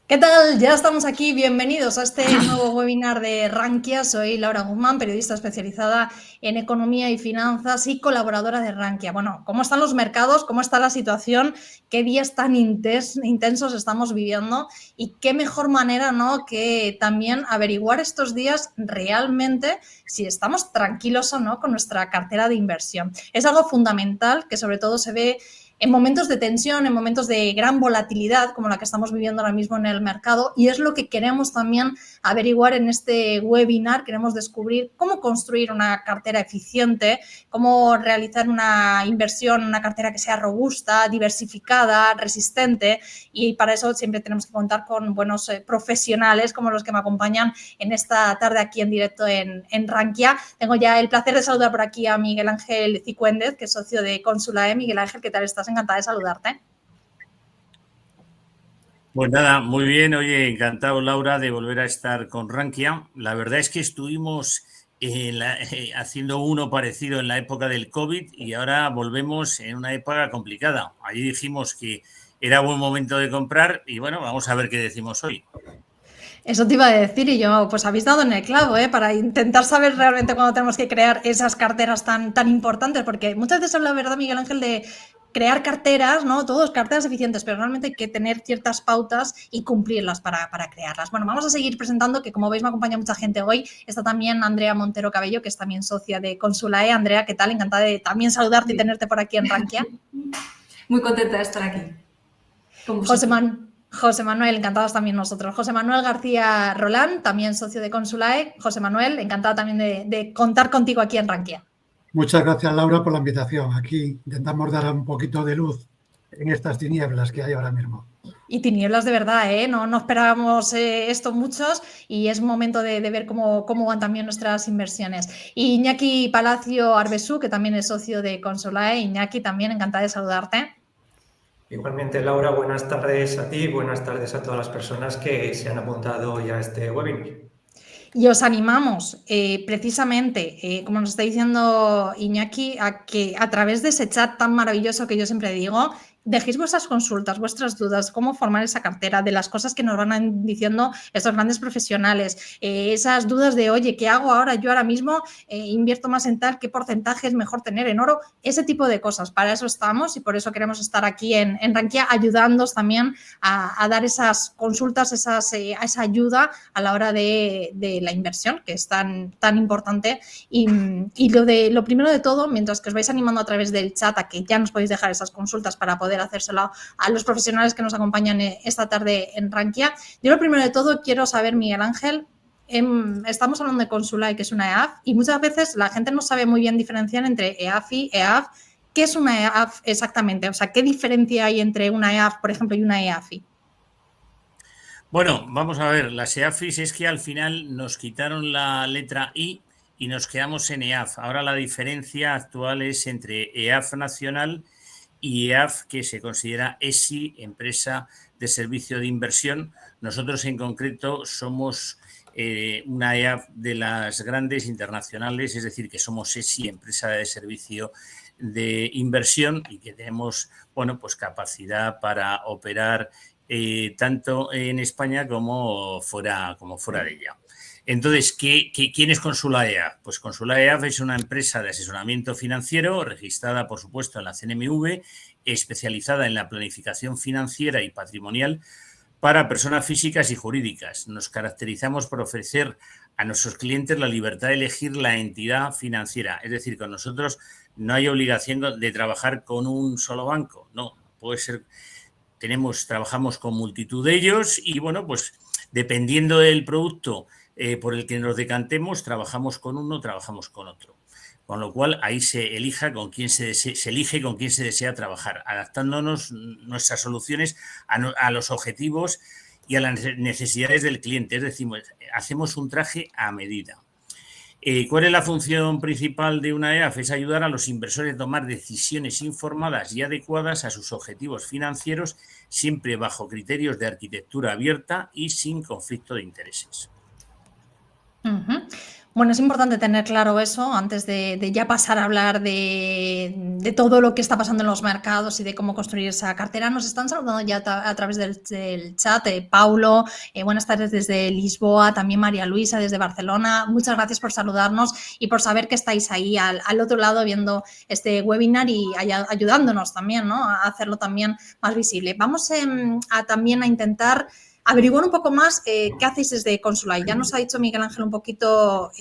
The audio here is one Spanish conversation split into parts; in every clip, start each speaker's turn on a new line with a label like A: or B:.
A: ¿Qué tal? Ya estamos aquí. Bienvenidos a este nuevo webinar de Rankia. Soy Laura Guzmán, periodista especializada en economía y finanzas y colaboradora de Rankia. Bueno, ¿cómo están los mercados? ¿Cómo está la situación? ¿Qué días tan intensos estamos viviendo? Y qué mejor manera, ¿no?, que también averiguar estos días realmente si estamos tranquilos o no con nuestra cartera de inversión. Es algo fundamental que sobre todo se ve en momentos de tensión, en momentos de gran volatilidad, como la que estamos viviendo ahora mismo en el mercado, y es lo que queremos también averiguar en este webinar. Queremos descubrir cómo construir una cartera eficiente, cómo realizar una inversión, una cartera que sea robusta, diversificada, resistente, y para eso siempre tenemos que contar con buenos profesionales como los que me acompañan en esta tarde aquí en directo en Rankia. Tengo ya el placer de saludar por aquí a Miguel Ángel Cicuéndez, que es socio de Consulae. Miguel Ángel, ¿qué tal estás? Encantada de saludarte.
B: Pues nada, muy bien. Oye, encantado, Laura, de volver a estar con Rankia. La verdad es que estuvimos haciendo uno parecido en la época del COVID y ahora volvemos en una época complicada. Allí dijimos que era buen momento de comprar y bueno, vamos a ver qué decimos hoy.
A: Eso te iba a decir y yo, pues habéis dado en el clavo, para intentar saber realmente cuándo tenemos que crear esas carteras tan importantes, porque muchas veces habla, ¿verdad, Miguel Ángel, de crear carteras, ¿no? Todos carteras eficientes, pero realmente hay que tener ciertas pautas y cumplirlas para crearlas. Bueno, vamos a seguir presentando, que como veis me acompaña mucha gente hoy. Está también Andrea Montero Cabello, que es también socia de Consulae. Andrea, ¿qué tal? Encantada de también saludarte y tenerte por aquí en Rankia.
C: Muy contenta de estar aquí con
A: José,
C: vosotros.
A: José Manuel, encantados también nosotros. José Manuel García Rolán, también socio de Consulae. José Manuel, encantada también de contar contigo aquí en Rankia.
D: Muchas gracias, Laura, por la invitación. Aquí intentamos dar un poquito de luz en estas tinieblas que hay ahora mismo.
A: Y tinieblas de verdad, ¿eh? No esperábamos esto muchos y es momento de ver cómo van también nuestras inversiones. Y Iñaki Palacio Arbesú, que también es socio de Consulae. Iñaki, también encantada de saludarte.
E: Igualmente, Laura, buenas tardes a ti, buenas tardes a todas las personas que se han apuntado hoy a este webinar.
A: Y os animamos, precisamente, como nos está diciendo Iñaki, a que a través de ese chat tan maravilloso que yo siempre digo, dejéis vuestras consultas, vuestras dudas, cómo formar esa cartera, de las cosas que nos van diciendo estos grandes profesionales, esas dudas de, oye, ¿qué hago ahora? Yo ahora mismo invierto más en tal, ¿qué porcentaje es mejor tener en oro? Ese tipo de cosas. Para eso estamos y por eso queremos estar aquí en Rankia, ayudándoos también a dar esas consultas, esa ayuda a la hora de la inversión, que es tan importante. Y lo primero de todo, mientras que os vais animando a través del chat a que ya nos podéis dejar esas consultas para poder hacérselo a los profesionales que nos acompañan esta tarde en Rankia, yo lo primero de todo quiero saber, Miguel Ángel, estamos hablando de Consulae, que es una EAF, y muchas veces la gente no sabe muy bien diferenciar entre EAF y EAF. ¿Qué es una EAF exactamente? O sea, ¿qué diferencia hay entre una EAF, por ejemplo, y una EAFI?
B: Bueno, vamos a ver, las EAFIS es que al final nos quitaron la letra I y nos quedamos en EAF. Ahora la diferencia actual es entre EAF nacional y EAF, que se considera ESI, Empresa de Servicio de Inversión. Nosotros en concreto somos una EAF de las grandes internacionales, es decir, que somos ESI, Empresa de Servicio de Inversión, y que tenemos, bueno, pues capacidad para operar tanto en España como fuera de ella. Entonces, ¿quién es Consulae? Pues Consulae es una empresa de asesoramiento financiero registrada, por supuesto, en la CNMV, especializada en la planificación financiera y patrimonial para personas físicas y jurídicas. Nos caracterizamos por ofrecer a nuestros clientes la libertad de elegir la entidad financiera. Es decir, con nosotros no hay obligación de trabajar con un solo banco. No, puede ser. Trabajamos con multitud de ellos y, bueno, pues dependiendo del producto por el que nos decantemos, trabajamos con uno, trabajamos con otro. Con lo cual, ahí se elige con quién se desea trabajar, adaptándonos nuestras soluciones a los objetivos y a las necesidades del cliente. Es decir, hacemos un traje a medida. ¿Cuál es la función principal de una EAF? Es ayudar a los inversores a tomar decisiones informadas y adecuadas a sus objetivos financieros, siempre bajo criterios de arquitectura abierta y sin conflicto de intereses.
A: Bueno, es importante tener claro eso antes de ya pasar a hablar de todo lo que está pasando en los mercados y de cómo construir esa cartera. Nos están saludando ya a través del chat. Paulo, buenas tardes desde Lisboa, también María Luisa desde Barcelona. Muchas gracias por saludarnos y por saber que estáis ahí al otro lado viendo este webinar y ayudándonos también, ¿no?, a hacerlo también más visible. Vamos también a intentar averiguar un poco más qué hacéis desde Consulae. Ya nos ha dicho Miguel Ángel un poquito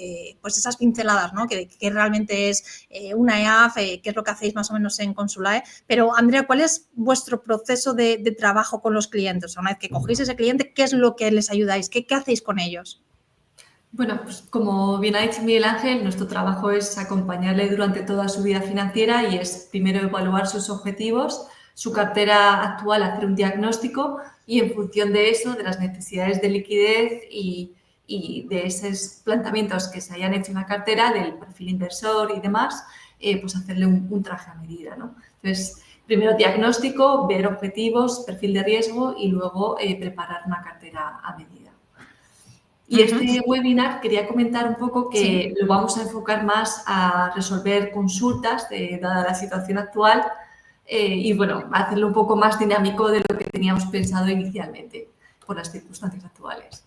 A: pues esas pinceladas, ¿no?, que realmente es una EAF, qué es lo que hacéis más o menos en Consulae. Pero, Andrea, ¿cuál es vuestro proceso de trabajo con los clientes? O sea, una vez que cogéis ese cliente, ¿qué es lo que les ayudáis? ¿Qué hacéis con ellos?
C: Bueno, pues como bien ha dicho Miguel Ángel, nuestro trabajo es acompañarle durante toda su vida financiera y es primero evaluar sus objetivos, su cartera actual, hacer un diagnóstico y en función de eso, de las necesidades de liquidez y de esos planteamientos que se hayan hecho en la cartera, del perfil inversor y demás, pues hacerle un traje a medida, ¿no? Entonces, primero diagnóstico, ver objetivos, perfil de riesgo y luego preparar una cartera a medida. Y este webinar quería comentar un poco que lo vamos a enfocar más a resolver consultas, dada la situación actual, y bueno, hacerlo un poco más dinámico de lo que teníamos pensado inicialmente por las circunstancias actuales.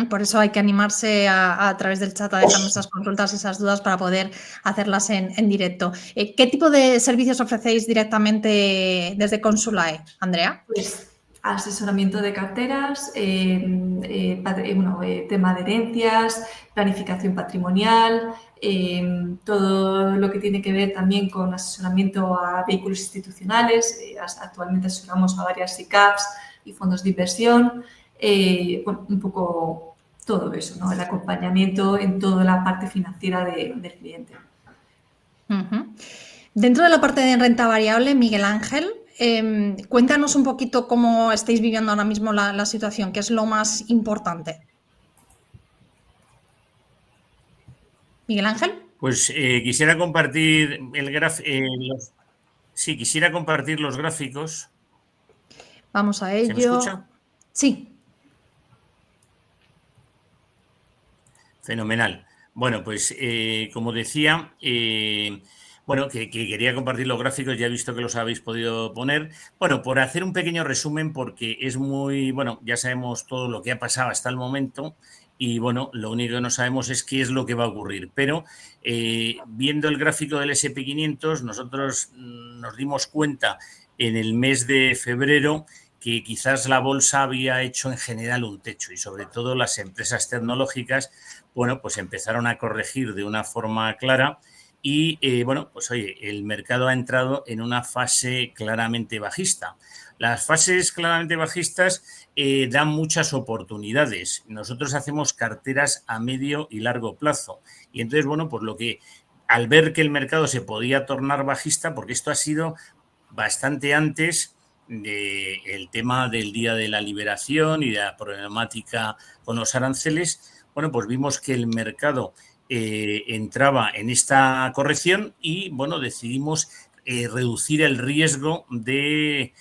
A: Por eso hay que animarse a través del chat a dejarnos esas consultas, esas dudas para poder hacerlas en directo. ¿Qué tipo de servicios ofrecéis directamente desde Consulae, Andrea?
C: Pues asesoramiento de carteras, tema de herencias, planificación patrimonial, todo lo que tiene que ver también con asesoramiento a vehículos institucionales. Actualmente asesoramos a varias SICAVs y fondos de inversión. Bueno, un poco todo eso, ¿no? El acompañamiento en toda la parte financiera del cliente.
A: Dentro de la parte de renta variable, Miguel Ángel, cuéntanos un poquito cómo estáis viviendo ahora mismo la situación, qué es lo más importante. Miguel Ángel.
B: Pues quisiera compartir quisiera compartir los gráficos.
A: Vamos a ello.
B: ¿Se me escucha?
A: Sí.
B: Fenomenal. Bueno, pues como decía, bueno, que quería compartir los gráficos, ya he visto que los habéis podido poner. Bueno, por hacer un pequeño resumen, porque es muy, bueno, ya sabemos todo lo que ha pasado hasta el momento y, bueno, lo único que no sabemos es qué es lo que va a ocurrir. Pero viendo el gráfico del S&P 500, nosotros nos dimos cuenta en el mes de febrero que quizás la bolsa había hecho en general un techo y sobre todo las empresas tecnológicas, bueno, pues empezaron a corregir de una forma clara y, bueno, pues oye, el mercado ha entrado en una fase claramente bajista. Las fases claramente bajistas dan muchas oportunidades. Nosotros hacemos carteras a medio y largo plazo y entonces, bueno, pues lo que al ver que el mercado se podía tornar bajista, porque esto ha sido bastante antes del tema del Día de la Liberación y de la problemática con los aranceles, bueno, pues vimos que el mercado entraba en esta corrección y, bueno, decidimos reducir el riesgo de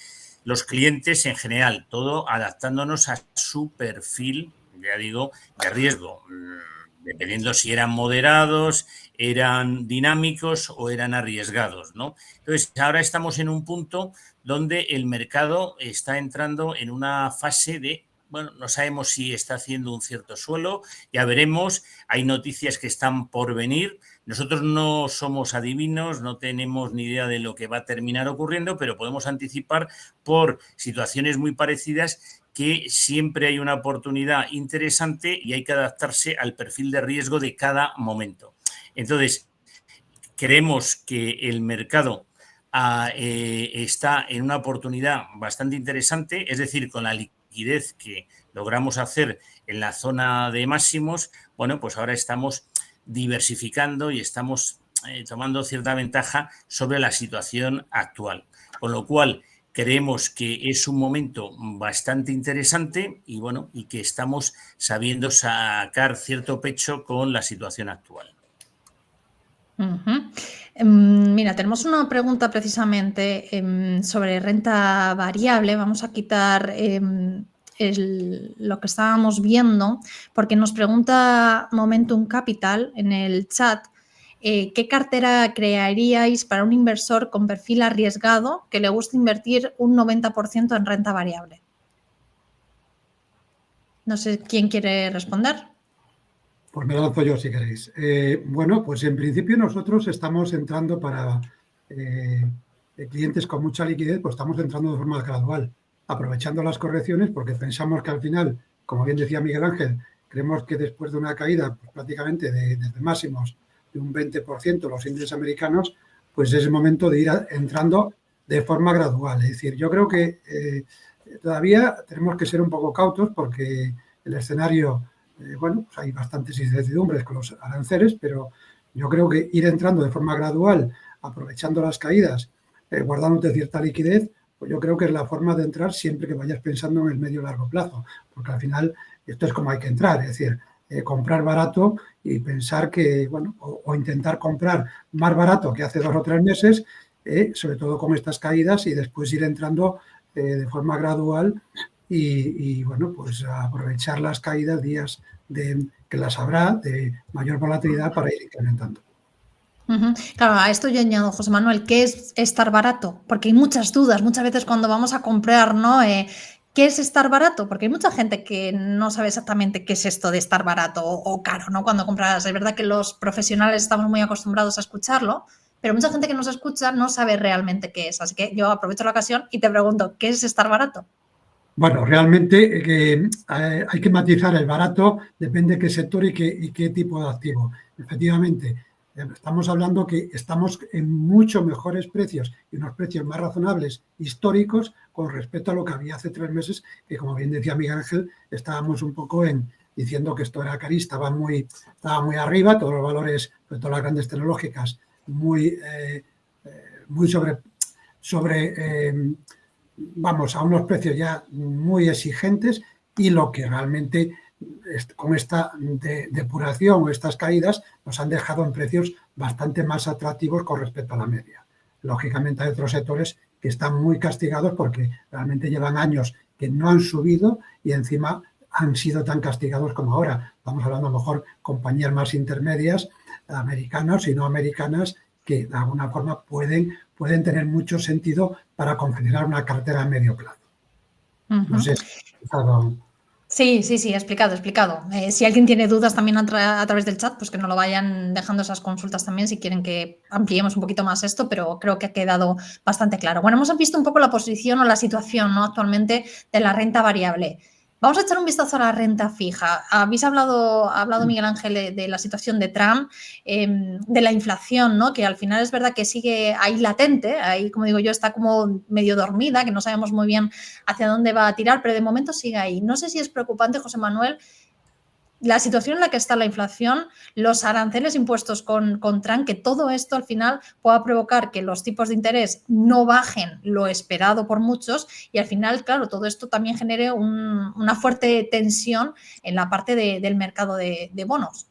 B: los clientes en general, todo adaptándonos a su perfil, ya digo, de riesgo, dependiendo si eran moderados, eran dinámicos o eran arriesgados, ¿no? Entonces, ahora estamos en un punto donde el mercado está entrando en una fase de, bueno, no sabemos si está haciendo un cierto suelo, ya veremos, hay noticias que están por venir, nosotros no somos adivinos, no tenemos ni idea de lo que va a terminar ocurriendo, pero podemos anticipar por situaciones muy parecidas que siempre hay una oportunidad interesante y hay que adaptarse al perfil de riesgo de cada momento. Entonces, creemos que el mercado está en una oportunidad bastante interesante, es decir, con la liquidez que logramos hacer en la zona de máximos, bueno, pues ahora estamos diversificando y estamos tomando cierta ventaja sobre la situación actual. Con lo cual, creemos que es un momento bastante interesante y, bueno, y que estamos sabiendo sacar cierto pecho con la situación actual.
A: Mira, tenemos una pregunta precisamente sobre renta variable. Vamos a quitar lo que estábamos viendo, porque nos pregunta Momentum Capital en el chat, ¿qué cartera crearíais para un inversor con perfil arriesgado que le gusta invertir un 90% en renta variable? No sé quién quiere responder.
D: Pues me lanzo yo si queréis. Bueno, pues en principio nosotros estamos entrando para clientes con mucha liquidez, pues estamos entrando de forma gradual, aprovechando las correcciones porque pensamos que al final, como bien decía Miguel Ángel, creemos que después de una caída pues, prácticamente desde máximos de un 20% los índices americanos, pues es el momento de ir entrando de forma gradual. Es decir, yo creo que todavía tenemos que ser un poco cautos porque el escenario, bueno, pues hay bastantes incertidumbres con los aranceles, pero yo creo que ir entrando de forma gradual, aprovechando las caídas, guardándote cierta liquidez, pues yo creo que es la forma de entrar siempre que vayas pensando en el medio y largo plazo, porque al final esto es como hay que entrar, es decir, comprar barato y pensar que, bueno, o intentar comprar más barato que hace 2 o 3 meses, sobre todo con estas caídas y después ir entrando de forma gradual y, bueno, pues aprovechar las caídas, días que las habrá de mayor volatilidad para ir incrementando.
A: Claro, a esto yo añado, José Manuel, ¿qué es estar barato? Porque hay muchas dudas, muchas veces cuando vamos a comprar, ¿no? ¿Qué es estar barato? Porque hay mucha gente que no sabe exactamente qué es esto de estar barato o caro, ¿no? Cuando compras, es verdad que los profesionales estamos muy acostumbrados a escucharlo, pero mucha gente que nos escucha no sabe realmente qué es. Así que yo aprovecho la ocasión y te pregunto, ¿qué es estar barato?
D: Bueno, realmente hay que matizar el barato, depende de qué sector y qué tipo de activo. Efectivamente, estamos hablando que estamos en mucho mejores precios y unos precios más razonables históricos con respecto a lo que había hace 3 meses, que como bien decía Miguel Ángel, estábamos un poco diciendo que esto era cari, estaba muy arriba, todos los valores, sobre todo las grandes tecnológicas, muy vamos a unos precios ya muy exigentes y lo que realmente con esta depuración o estas caídas nos han dejado en precios bastante más atractivos con respecto a la media. Lógicamente hay otros sectores que están muy castigados porque realmente llevan años que no han subido y encima han sido tan castigados como ahora. Estamos hablando a lo mejor compañías más intermedias, americanas y no americanas, que de alguna forma pueden tener mucho sentido para configurar una cartera a medio plazo. No sé si
A: Sí, explicado. Si alguien tiene dudas también a través del chat, pues que nos lo vayan dejando esas consultas también si quieren que ampliemos un poquito más esto, pero creo que ha quedado bastante claro. Bueno, hemos visto un poco la posición o la situación, ¿no? Actualmente de la renta variable. Vamos a echar un vistazo a la renta fija. Habéis hablado Miguel Ángel, de la situación de Trump, de la inflación, ¿no? Que al final es verdad que sigue ahí latente, ahí, como digo yo, está como medio dormida, que no sabemos muy bien hacia dónde va a tirar, pero de momento sigue ahí. No sé si es preocupante, José Manuel, la situación en la que está la inflación, los aranceles impuestos con Trump, que todo esto al final pueda provocar que los tipos de interés no bajen lo esperado por muchos y al final, claro, todo esto también genere una fuerte tensión en la parte del mercado de bonos.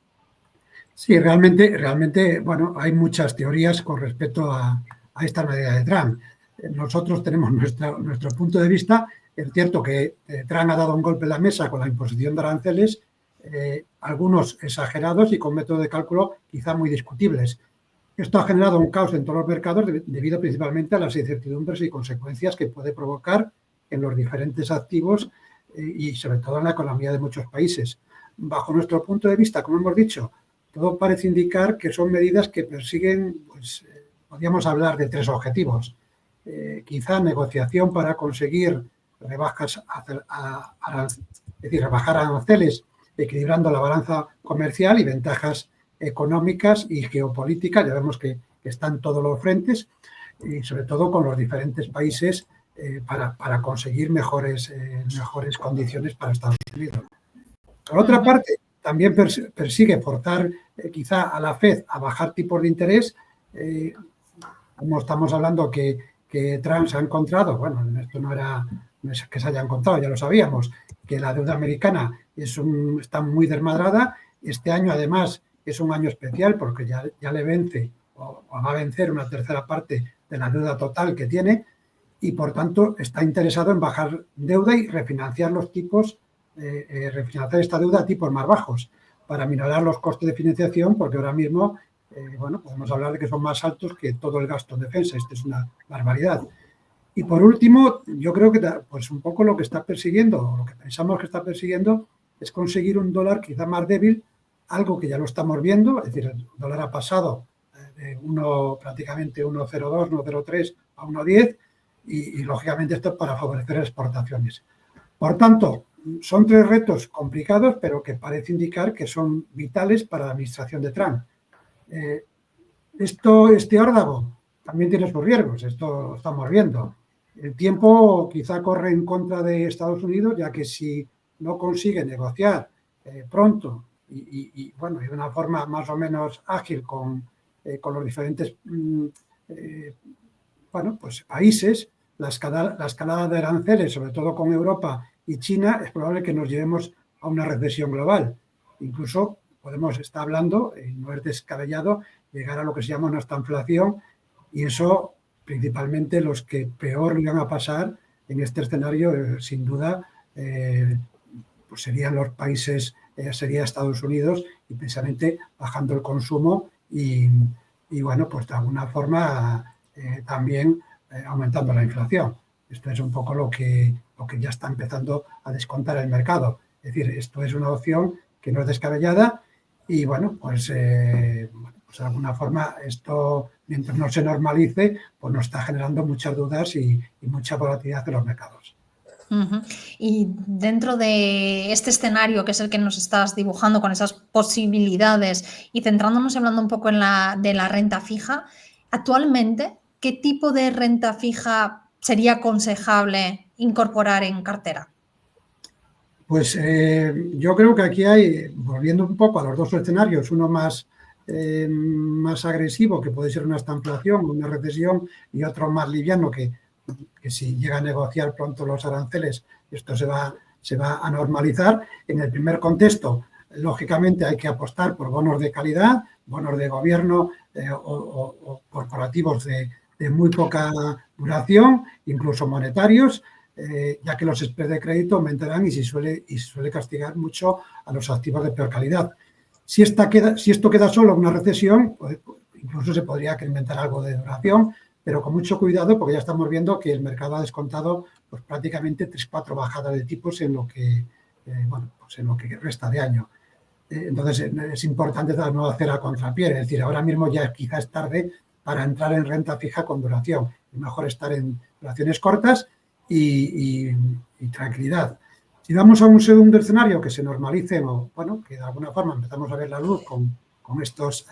D: Sí, realmente, bueno, hay muchas teorías con respecto a esta medida de Trump. Nosotros tenemos nuestro punto de vista. Es cierto que Trump ha dado un golpe en la mesa con la imposición de aranceles, algunos exagerados y con métodos de cálculo quizá muy discutibles. Esto ha generado un caos en todos los mercados debido principalmente a las incertidumbres y consecuencias que puede provocar en los diferentes activos y sobre todo en la economía de muchos países. Bajo nuestro punto de vista, como hemos dicho, todo parece indicar que son medidas que persiguen, pues, podríamos hablar de 3 objetivos. Quizá negociación para conseguir rebajar aranceles, equilibrando la balanza comercial y ventajas económicas y geopolíticas. Ya vemos que están todos los frentes y sobre todo con los diferentes países para conseguir mejores condiciones para Estados Unidos. Por otra parte, también persigue forzar quizá a la Fed a bajar tipos de interés, como estamos hablando que Trump se ha encontrado, bueno, esto no es que se haya encontrado, ya lo sabíamos, que la deuda americana está muy desmadrada. Este año, además, es un año especial porque ya le vence o va a vencer una tercera parte de la deuda total que tiene y, por tanto, está interesado en bajar deuda y refinanciar los tipos, refinanciar esta deuda a tipos más bajos para minorar los costes de financiación, porque ahora mismo, bueno, podemos hablar de que son más altos que todo el gasto en defensa. Esto es una barbaridad. Y, por último, yo creo que pues un poco lo que está persiguiendo, o lo que pensamos que está persiguiendo, es conseguir un dólar quizá más débil, algo que ya lo estamos viendo, es decir, el dólar ha pasado de prácticamente 1,02, 1,03 a 1,10 y, lógicamente, esto es para favorecer exportaciones. Por tanto, son 3 retos complicados, pero que parece indicar que son vitales para la administración de Trump. Este órdago también tiene sus riesgos, esto lo estamos viendo. El tiempo quizá corre en contra de Estados Unidos, ya que si no consigue negociar pronto y bueno, de una forma más o menos ágil con los diferentes bueno, pues países, la escalada de aranceles, sobre todo con Europa y China, es probable que nos llevemos a una recesión global. Incluso podemos estar hablando, y no es descabellado, llegar a lo que se llama una estanflación, y eso principalmente los que peor iban a pasar en este escenario, sin duda, pues serían los países, sería Estados Unidos, y precisamente bajando el consumo y bueno, pues de alguna forma también aumentando la inflación. Esto es un poco lo que ya está empezando a descontar el mercado. Es decir, esto es una opción que no es descabellada y, bueno, pues de alguna forma esto, mientras no se normalice, pues nos está generando muchas dudas y mucha volatilidad en los mercados.
A: Uh-huh. Y dentro de este escenario, que es el que nos estás dibujando con esas posibilidades y centrándonos y hablando un poco de la renta fija, actualmente, ¿qué tipo de renta fija sería aconsejable incorporar en cartera?
D: Pues yo creo que aquí hay, volviendo un poco a los 2 escenarios, uno más agresivo, que puede ser una estanflación, una recesión, y otro más liviano, que si llega a negociar pronto los aranceles, esto se va a normalizar. En el primer contexto, lógicamente, hay que apostar por bonos de calidad, bonos de gobierno o corporativos de muy poca duración, incluso monetarios, ya que los spreads de crédito aumentarán y se suele castigar mucho a los activos de peor calidad. Si esto queda solo en una recesión, pues incluso se podría incrementar algo de duración, pero con mucho cuidado, porque ya estamos viendo que el mercado ha descontado pues prácticamente 3-4 bajadas de tipos en lo que resta de año. Entonces es importante no hacer a contrapié, es decir, ahora mismo ya quizás es tarde para entrar en renta fija con duración. Es mejor estar en duraciones cortas y tranquilidad. Si vamos a un segundo escenario que se normalicen o, bueno, que de alguna forma empezamos a ver la luz con estos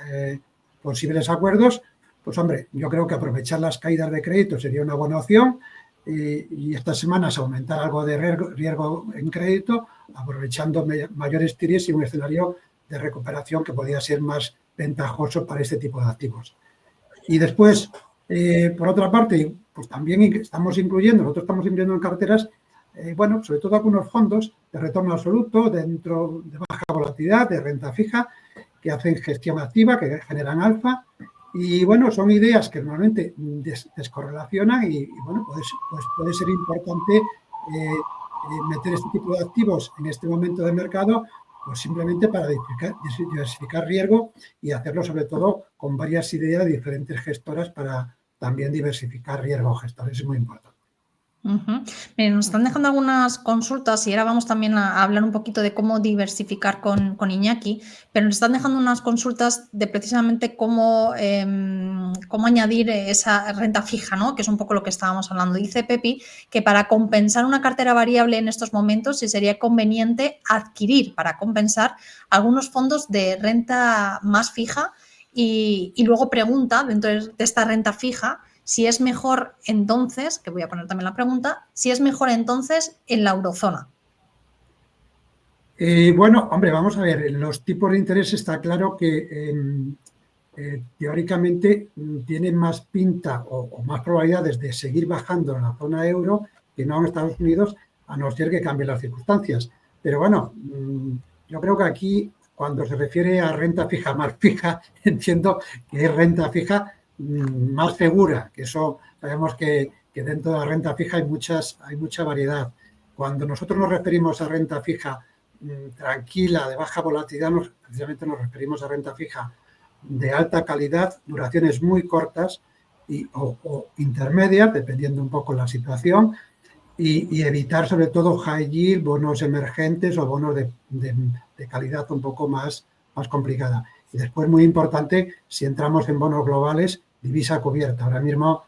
D: posibles acuerdos, pues, hombre, yo creo que aprovechar las caídas de crédito sería una buena opción y estas semanas aumentar algo de riesgo en crédito, aprovechando mayores tires y un escenario de recuperación que podría ser más ventajoso para este tipo de activos. Y después, por otra parte, pues también nosotros estamos incluyendo en carteras, bueno, sobre todo algunos fondos de retorno absoluto, de baja volatilidad, de renta fija, que hacen gestión activa, que generan alfa. Y, bueno, son ideas que normalmente descorrelacionan y bueno, pues puede ser importante meter este tipo de activos en este momento de mercado, pues simplemente para diversificar riesgo y hacerlo sobre todo con varias ideas de diferentes gestoras para también diversificar riesgo gestores. Es muy importante.
A: Uh-huh. Miren, nos están dejando algunas consultas y ahora vamos también a hablar un poquito de cómo diversificar con Iñaki, pero nos están dejando unas consultas de precisamente cómo añadir esa renta fija, ¿no? Que es un poco lo que estábamos hablando. Dice Pepi que para compensar una cartera variable en estos momentos sí sería conveniente adquirir para compensar algunos fondos de renta más fija y luego pregunta dentro de esta renta fija si es mejor entonces, que voy a poner también la pregunta, si es mejor entonces en la eurozona.
D: Bueno, hombre, vamos a ver, los tipos de interés está claro que teóricamente tienen más pinta o más probabilidades de seguir bajando en la zona euro que no en Estados Unidos, a no ser que cambien las circunstancias. Pero bueno, yo creo que aquí, cuando se refiere a renta fija más fija, entiendo que es renta fija más segura, que eso sabemos que que dentro de la renta fija hay mucha variedad. Cuando nosotros nos referimos a renta fija tranquila, de baja volatilidad, precisamente nos referimos a renta fija de alta calidad, duraciones muy cortas o intermedias, dependiendo un poco la situación, y evitar sobre todo high yield, bonos emergentes o bonos de calidad un poco más complicada. Y después, muy importante, si entramos en bonos globales, divisa cubierta. Ahora mismo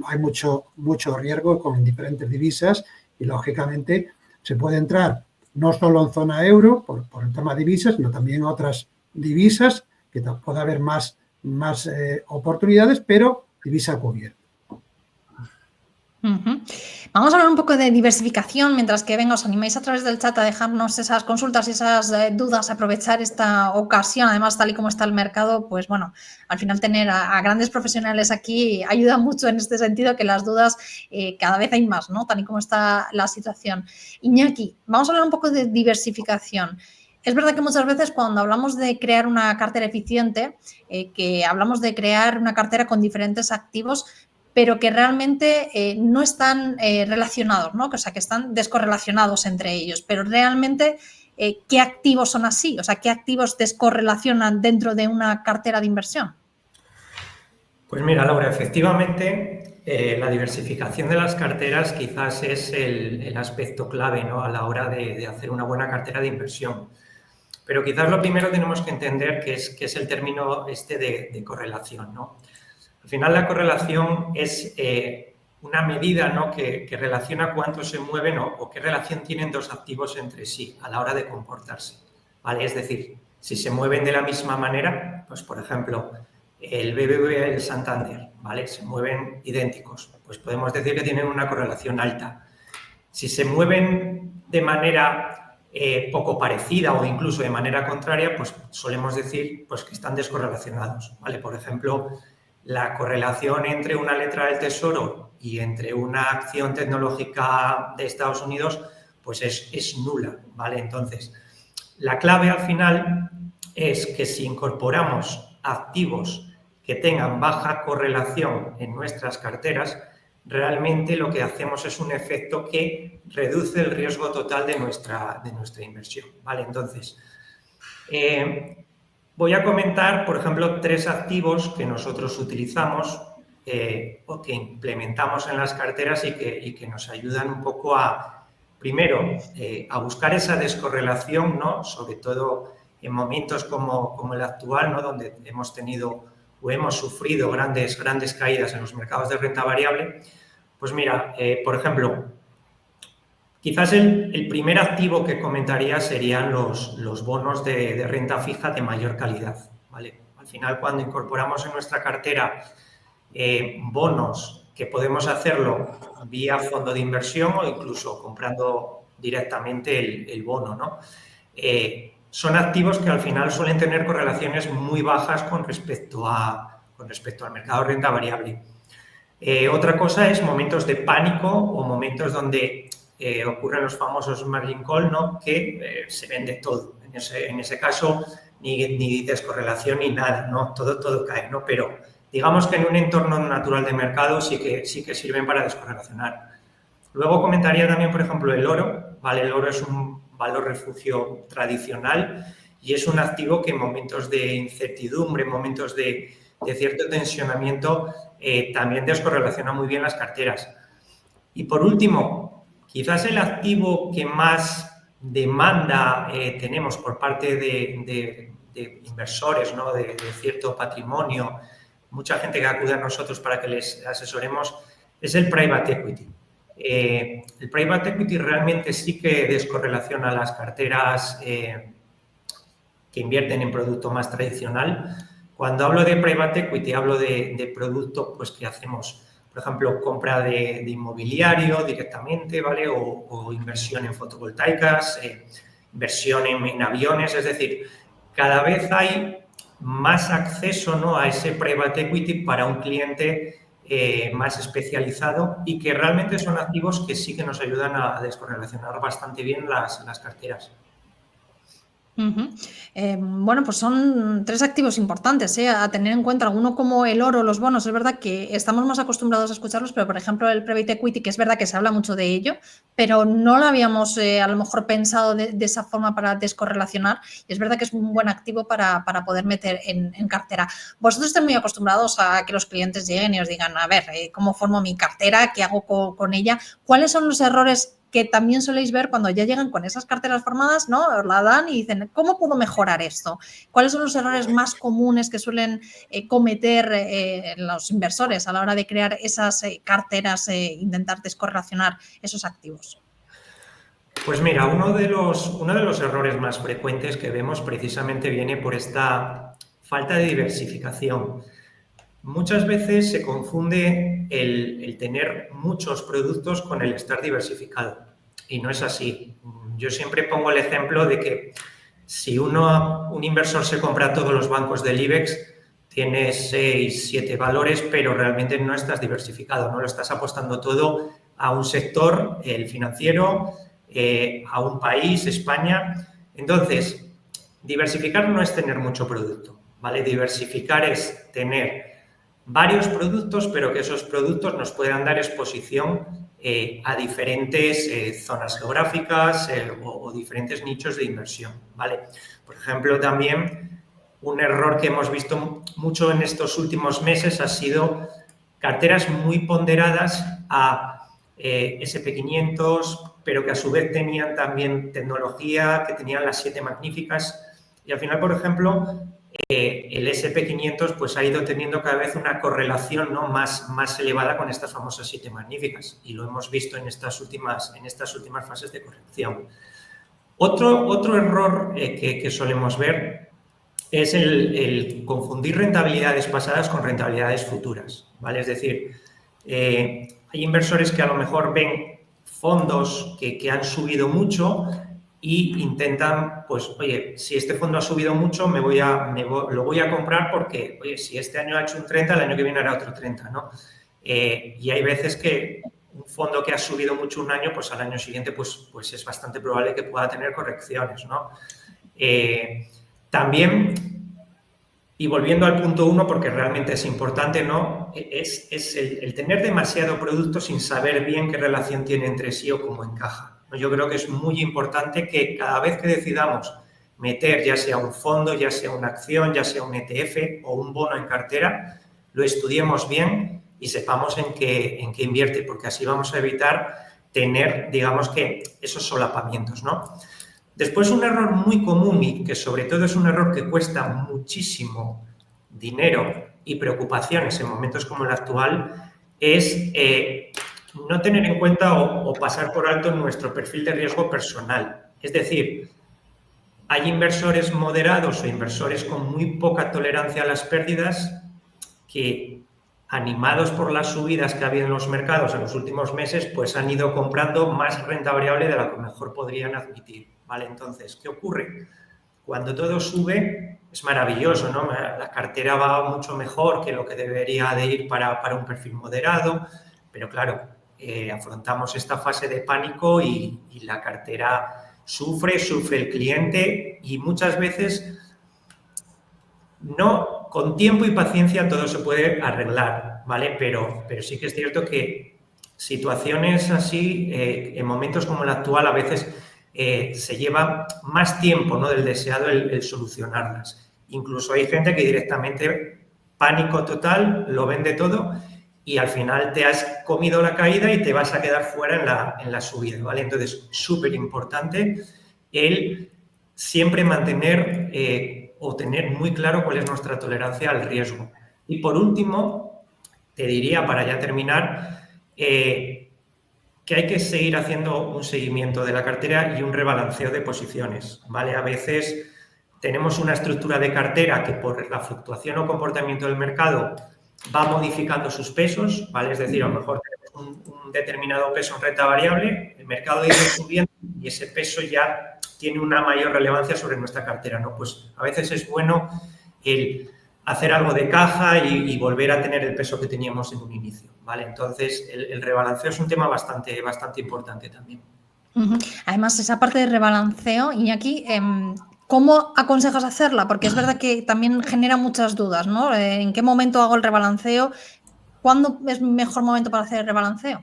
D: hay mucho riesgo con diferentes divisas y, lógicamente, se puede entrar no solo en zona euro por el tema de divisas, sino también otras divisas que puede haber más oportunidades, pero divisa cubierta.
A: Vamos a hablar un poco de diversificación, mientras que venga, os animáis a través del chat a dejarnos esas consultas y esas dudas, aprovechar esta ocasión. Además, tal y como está el mercado, pues bueno, al final tener a grandes profesionales aquí ayuda mucho en este sentido, que las dudas cada vez hay más, ¿no? Tal y como está la situación. Iñaki, vamos a hablar un poco de diversificación. Es verdad que muchas veces cuando hablamos de crear una cartera eficiente, que hablamos de crear una cartera con diferentes activos, pero que realmente no están relacionados, ¿no? O sea, que están descorrelacionados entre ellos. Pero realmente, ¿qué activos son así? O sea, ¿qué activos descorrelacionan dentro de una cartera de inversión?
E: Pues mira, Laura, efectivamente, la diversificación de las carteras quizás es el aspecto clave, ¿no?, a la hora de hacer una buena cartera de inversión. Pero quizás lo primero tenemos que entender que es el término de correlación, ¿no? Al final, la correlación es una medida, ¿no?, que relaciona cuánto se mueven o qué relación tienen dos activos entre sí a la hora de comportarse, ¿vale? Es decir, si se mueven de la misma manera, pues por ejemplo, el BBVA y el Santander, ¿vale?, se mueven idénticos, pues podemos decir que tienen una correlación alta. Si se mueven de manera poco parecida o incluso de manera contraria, pues solemos decir pues que están descorrelacionados, ¿vale? Por ejemplo, la correlación entre una letra del Tesoro y entre una acción tecnológica de Estados Unidos pues es nula, ¿vale? Entonces, la clave al final es que si incorporamos activos que tengan baja correlación en nuestras carteras, realmente lo que hacemos es un efecto que reduce el riesgo total de nuestra inversión, ¿vale? Entonces, voy a comentar, por ejemplo, 3 activos que nosotros utilizamos o que implementamos en las carteras y que nos ayudan un poco primero, a buscar esa descorrelación, ¿no?, sobre todo en momentos como el actual, ¿no?, donde hemos tenido o hemos sufrido grandes caídas en los mercados de renta variable. Pues mira, por ejemplo, quizás el primer activo que comentaría serían los bonos de renta fija de mayor calidad, ¿vale? Al final, cuando incorporamos en nuestra cartera bonos que podemos hacerlo vía fondo de inversión o incluso comprando directamente el bono, ¿no? Son activos que al final suelen tener correlaciones muy bajas con respecto al mercado de renta variable. Otra cosa es momentos de pánico o momentos donde ocurren los famosos margin call, ¿no?, que se vende todo. En ese caso, ni descorrelación ni nada, ¿no? Todo cae, ¿no? Pero digamos que en un entorno natural de mercado sí que sirven para descorrelacionar. Luego comentaría también, por ejemplo, el oro, ¿vale? El oro es un valor refugio tradicional y es un activo que en momentos de incertidumbre, en momentos de cierto tensionamiento, también descorrelaciona muy bien las carteras. Y por último, quizás el activo que más demanda tenemos por parte de inversores, ¿no?, de cierto patrimonio, mucha gente que acude a nosotros para que les asesoremos, es el private equity. El private equity realmente sí que descorrelaciona las carteras que invierten en producto más tradicional. Cuando hablo de private equity, hablo de producto pues, que hacemos, por ejemplo, compra de inmobiliario directamente, ¿vale? O inversión en fotovoltaicas, inversión en aviones, es decir, cada vez hay más acceso, ¿no?, a ese private equity para un cliente más especializado y que realmente son activos que sí que nos ayudan a descorrelacionar bastante bien las carteras.
A: Ujú. Bueno, pues son 3 activos importantes, a tener en cuenta. Alguno como el oro, los bonos, es verdad que estamos más acostumbrados a escucharlos, pero, por ejemplo, el private equity, que es verdad que se habla mucho de ello, pero no lo habíamos, a lo mejor pensado de esa forma para descorrelacionar, y es verdad que es un buen activo para poder meter en cartera. Vosotros estáis muy acostumbrados a que los clientes lleguen y os digan: "A ver, ¿cómo formo mi cartera? ¿Qué hago con ella?". ¿Cuáles son los errores que también soléis ver cuando ya llegan con esas carteras formadas, ¿no? Os la dan y dicen: "¿Cómo puedo mejorar esto?". ¿Cuáles son los errores más comunes que suelen cometer los inversores a la hora de crear esas carteras, intentar descorrelacionar esos activos?
E: Pues mira, uno de los errores más frecuentes que vemos precisamente viene por esta falta de diversificación. Muchas veces se confunde el tener muchos productos con el estar diversificado y no es así. Yo siempre pongo el ejemplo de que si un inversor se compra todos los bancos del IBEX, tienes 6, 7 valores, pero realmente no estás diversificado, no lo estás apostando todo a un sector, el financiero, a un país, España. Entonces, diversificar no es tener mucho producto, ¿vale? Diversificar es tener varios productos, pero que esos productos nos puedan dar exposición a diferentes zonas geográficas o diferentes nichos de inversión, ¿vale? Por ejemplo, también un error que hemos visto mucho en estos últimos meses ha sido carteras muy ponderadas a SP500, pero que a su vez tenían también tecnología, que tenían las 7 magníficas. Y al final, por ejemplo, el SP500 pues, ha ido teniendo cada vez una correlación, ¿no? más elevada con estas famosas 7 magníficas. Y lo hemos visto en estas últimas fases de corrección. Otro error que solemos ver es el confundir rentabilidades pasadas con rentabilidades futuras, ¿vale? Es decir, hay inversores que a lo mejor ven fondos que han subido mucho y intentan, pues, oye, si este fondo ha subido mucho, lo voy a comprar porque, oye, si este año ha hecho un 30, el año que viene hará otro 30, ¿no? Y hay veces que un fondo que ha subido mucho un año, pues al año siguiente, pues es bastante probable que pueda tener correcciones, ¿no? También, y volviendo al punto 1, porque realmente es importante, ¿no? Es el tener demasiado producto sin saber bien qué relación tiene entre sí o cómo encaja. Yo creo que es muy importante que cada vez que decidamos meter ya sea un fondo, ya sea una acción, ya sea un ETF o un bono en cartera, lo estudiemos bien y sepamos en qué invierte, porque así vamos a evitar tener, digamos que, esos solapamientos, ¿no? Después, un error muy común y que sobre todo es un error que cuesta muchísimo dinero y preocupaciones en momentos como el actual es no tener en cuenta o pasar por alto nuestro perfil de riesgo personal. Es decir, hay inversores moderados o inversores con muy poca tolerancia a las pérdidas que, animados por las subidas que ha habido en los mercados en los últimos meses, pues han ido comprando más renta variable de la que mejor podrían admitir, ¿vale? Entonces, ¿qué ocurre? Cuando todo sube, es maravilloso, ¿no? La cartera va mucho mejor que lo que debería de ir para un perfil moderado, pero claro, afrontamos esta fase de pánico y la cartera sufre el cliente y muchas veces no, con tiempo y paciencia todo se puede arreglar, ¿vale? Pero sí que es cierto que situaciones así, en momentos como el actual, a veces se lleva más tiempo, ¿no? del deseado el solucionarlas. Incluso hay gente que directamente, pánico total, lo vende todo y al final te has comido la caída y te vas a quedar fuera en la subida, ¿vale? Entonces, súper importante el siempre mantener o tener muy claro cuál es nuestra tolerancia al riesgo. Y por último, te diría, para ya terminar, que hay que seguir haciendo un seguimiento de la cartera y un rebalanceo de posiciones, ¿vale? A veces tenemos una estructura de cartera que por la fluctuación o comportamiento del mercado va modificando sus pesos, ¿vale? Es decir, a lo mejor tenemos un determinado peso en renta variable, el mercado ha ido subiendo y ese peso ya tiene una mayor relevancia sobre nuestra cartera, ¿no? Pues a veces es bueno el hacer algo de caja y volver a tener el peso que teníamos en un inicio, ¿vale? Entonces, el rebalanceo es un tema bastante importante también.
A: Además, esa parte de rebalanceo, Iñaki, ¿Cómo aconsejas hacerla? Porque es verdad que también genera muchas dudas, ¿no? ¿En qué momento hago el rebalanceo? ¿Cuándo es mejor momento para hacer el rebalanceo?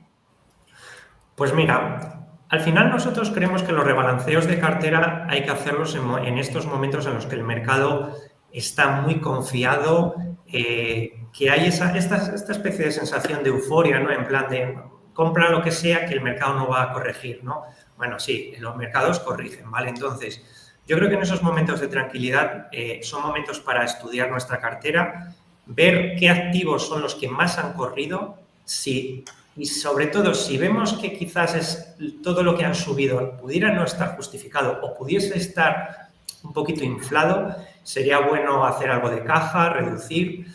E: Pues mira, al final nosotros creemos que los rebalanceos de cartera hay que hacerlos en estos momentos en los que el mercado está muy confiado, que hay esta especie de sensación de euforia, ¿no? En plan de compra lo que sea que el mercado no va a corregir, ¿no? Bueno, sí, los mercados corrigen, ¿vale? Entonces, yo creo que en esos momentos de tranquilidad son momentos para estudiar nuestra cartera, ver qué activos son los que más han corrido, y sobre todo, si vemos que quizás todo lo que han subido pudiera no estar justificado o pudiese estar un poquito inflado, sería bueno hacer algo de caja, reducir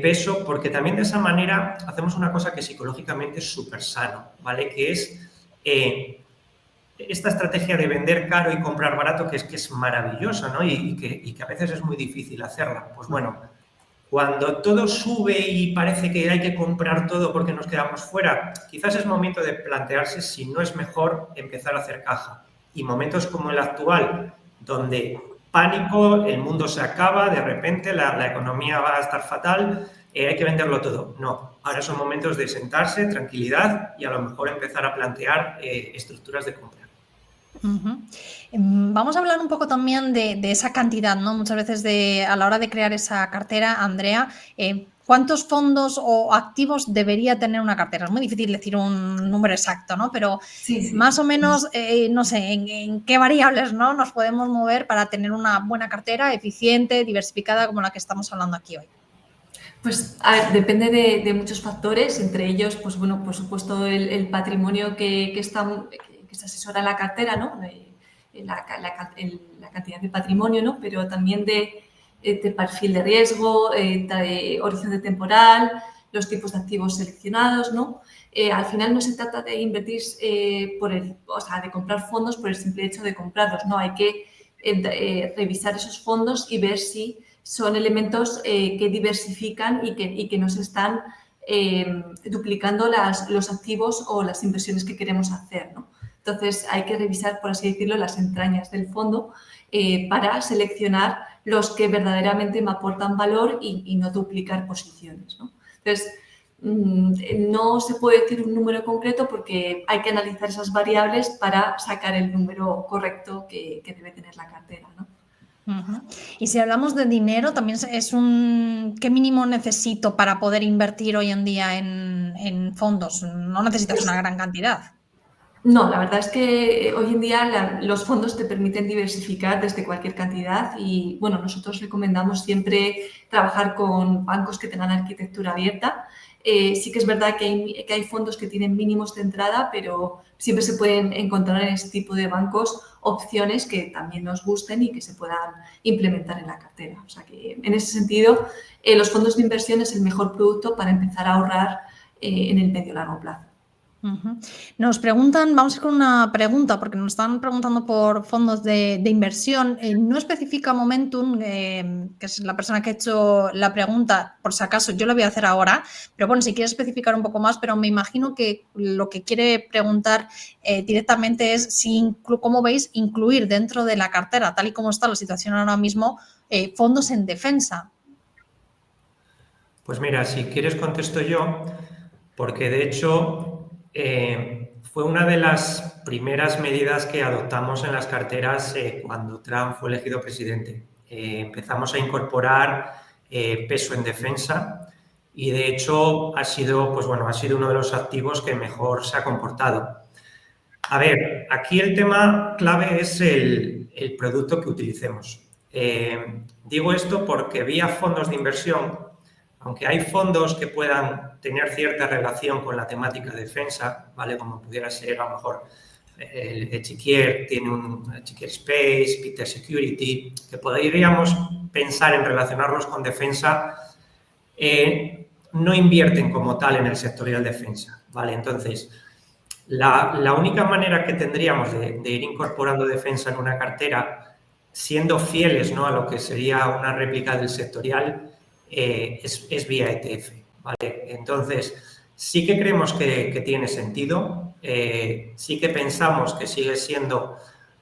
E: peso, porque también de esa manera hacemos una cosa que psicológicamente es súper sano, ¿vale? Que es esta estrategia de vender caro y comprar barato, que es maravillosa, ¿no? Y que a veces es muy difícil hacerla. Pues bueno, cuando todo sube y parece que hay que comprar todo porque nos quedamos fuera, quizás es momento de plantearse si no es mejor empezar a hacer caja. Y momentos como el actual, donde pánico, el mundo se acaba, de repente la economía va a estar fatal, hay que venderlo todo. No, ahora son momentos de sentarse, tranquilidad y a lo mejor empezar a plantear estructuras de compra.
A: Vamos a hablar un poco también de esa cantidad, ¿no? Muchas veces a la hora de crear esa cartera, Andrea, ¿cuántos fondos o activos debería tener una cartera? Es muy difícil decir un número exacto, ¿no? Pero
C: Sí.
A: más o menos, no sé, en qué variables, ¿no? Nos podemos mover para tener una buena cartera, eficiente, diversificada, como la que estamos hablando aquí hoy.
C: Pues a ver, depende de muchos factores, entre ellos, pues bueno, por supuesto el patrimonio que se asesora en la cartera, ¿no? La cantidad de patrimonio, ¿no? Pero también de perfil de riesgo, horizonte temporal, los tipos de activos seleccionados, ¿no? Al final no se trata de invertir de comprar fondos por el simple hecho de comprarlos, ¿no? Hay que revisar esos fondos y ver si son elementos que diversifican y que no se están duplicando los activos o las inversiones que queremos hacer, ¿no? Entonces, hay que revisar, por así decirlo, las entrañas del fondo para seleccionar los que verdaderamente me aportan valor y no duplicar posiciones, ¿no? Entonces, no se puede decir un número concreto porque hay que analizar esas variables para sacar el número correcto que debe tener la cartera, ¿no?
A: Y si hablamos de dinero, también ¿qué mínimo necesito para poder invertir hoy en día en fondos? No necesitas una gran cantidad.
C: No, la verdad es que hoy en día los fondos te permiten diversificar desde cualquier cantidad y, bueno, nosotros recomendamos siempre trabajar con bancos que tengan arquitectura abierta. Sí que es verdad que hay fondos que tienen mínimos de entrada, pero siempre se pueden encontrar en este tipo de bancos opciones que también nos gusten y que se puedan implementar en la cartera. O sea que, en ese sentido, los fondos de inversión es el mejor producto para empezar a ahorrar en el medio largo plazo.
A: Nos preguntan, vamos con una pregunta, porque nos están preguntando por fondos de inversión. No especifica Momentum, que es la persona que ha hecho la pregunta, por si acaso yo lo voy a hacer ahora, pero bueno, si quieres especificar un poco más, pero me imagino que lo que quiere preguntar directamente es cómo veis incluir dentro de la cartera, tal y como está la situación ahora mismo, fondos en defensa.
E: Pues mira, si quieres contesto yo, porque de hecho fue una de las primeras medidas que adoptamos en las carteras cuando Trump fue elegido presidente. Empezamos a incorporar peso en defensa y de hecho ha sido uno de los activos que mejor se ha comportado. A ver, aquí el tema clave es el producto que utilicemos. Digo esto porque vía fondos de inversión, aunque hay fondos que puedan tener cierta relación con la temática de defensa, ¿vale? Como pudiera ser a lo mejor el Echiquier, tiene un Echiquier Space, Peter Security, que podríamos pensar en relacionarlos con defensa, no invierten como tal en el sectorial defensa, ¿vale? Entonces, la única manera que tendríamos de ir incorporando defensa en una cartera, siendo fieles, ¿no?, a lo que sería una réplica del sectorial, es vía ETF, ¿vale? Entonces, sí que creemos que tiene sentido, sí que pensamos que sigue siendo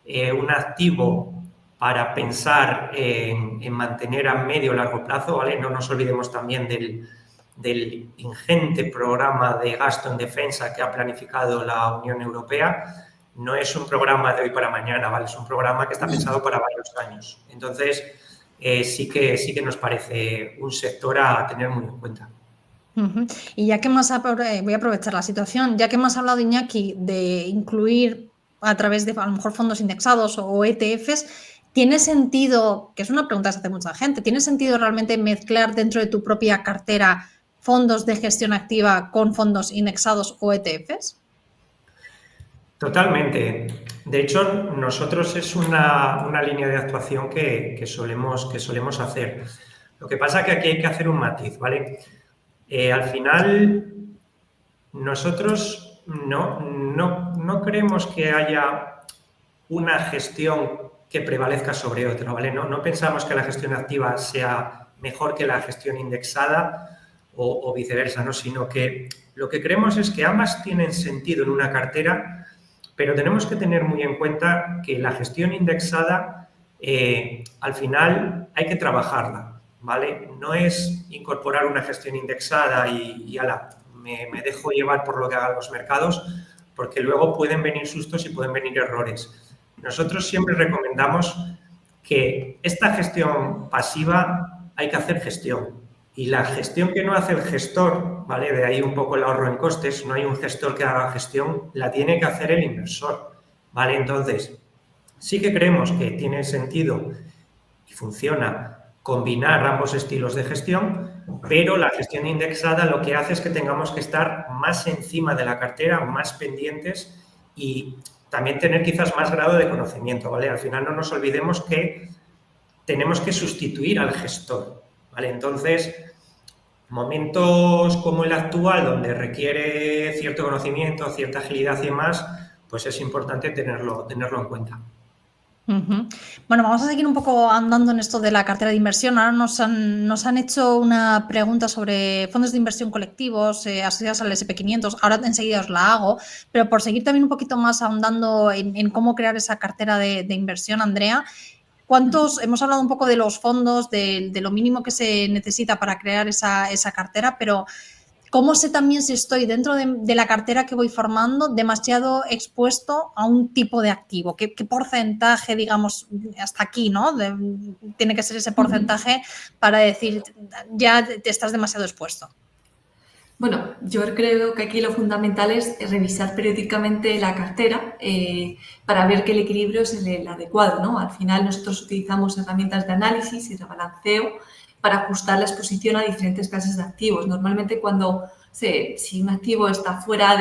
E: un activo para pensar en mantener a medio o largo plazo, ¿vale? No nos olvidemos también del ingente programa de gasto en defensa que ha planificado la Unión Europea. No es un programa de hoy para mañana, ¿vale? Es un programa que está pensado para varios años. Entonces, sí que nos parece un sector a tener muy en cuenta.
A: Y ya que voy a aprovechar la situación, ya que hemos hablado, Iñaki, de incluir a través de a lo mejor fondos indexados o ETFs, ¿tiene sentido, que es una pregunta que se hace mucha gente, ¿tiene sentido realmente mezclar dentro de tu propia cartera fondos de gestión activa con fondos indexados o ETFs?
E: Totalmente. De hecho, nosotros es una línea de actuación que solemos hacer. Lo que pasa es que aquí hay que hacer un matiz, ¿vale? Al final, nosotros no creemos que haya una gestión que prevalezca sobre otra, ¿vale? No pensamos que la gestión activa sea mejor que la gestión indexada o viceversa, ¿no? Sino que lo que creemos es que ambas tienen sentido en una cartera, pero tenemos que tener muy en cuenta que la gestión indexada, al final, hay que trabajarla, ¿vale? No es incorporar una gestión indexada y ala, me dejo llevar por lo que hagan los mercados, porque luego pueden venir sustos y pueden venir errores. Nosotros siempre recomendamos que esta gestión pasiva hay que hacer gestión. Y la gestión que no hace el gestor, ¿vale? De ahí un poco el ahorro en costes, no hay un gestor que haga gestión, la tiene que hacer el inversor, ¿vale? Entonces, sí que creemos que tiene sentido y funciona combinar ambos estilos de gestión, pero la gestión indexada lo que hace es que tengamos que estar más encima de la cartera, más pendientes y también tener quizás más grado de conocimiento, ¿vale? Al final no nos olvidemos que tenemos que sustituir al gestor, ¿vale? Entonces, momentos como el actual, donde requiere cierto conocimiento, cierta agilidad y demás, pues es importante tenerlo en cuenta.
A: Bueno, vamos a seguir un poco andando en esto de la cartera de inversión. Ahora nos han hecho una pregunta sobre fondos de inversión colectivos asociados al SP500. Ahora enseguida os la hago, pero por seguir también un poquito más ahondando en cómo crear esa cartera de inversión, Andrea, hemos hablado un poco de los fondos, de lo mínimo que se necesita para crear esa cartera, pero ¿cómo sé también si estoy dentro de la cartera que voy formando demasiado expuesto a un tipo de activo? ¿Qué porcentaje, digamos, hasta aquí, ¿no? Tiene que ser ese porcentaje para decir, ya te estás demasiado expuesto.
C: Bueno, yo creo que aquí lo fundamental es revisar periódicamente la cartera para ver que el equilibrio es el adecuado, ¿no? Al final nosotros utilizamos herramientas de análisis y de balanceo para ajustar la exposición a diferentes clases de activos. Normalmente si un activo está fuera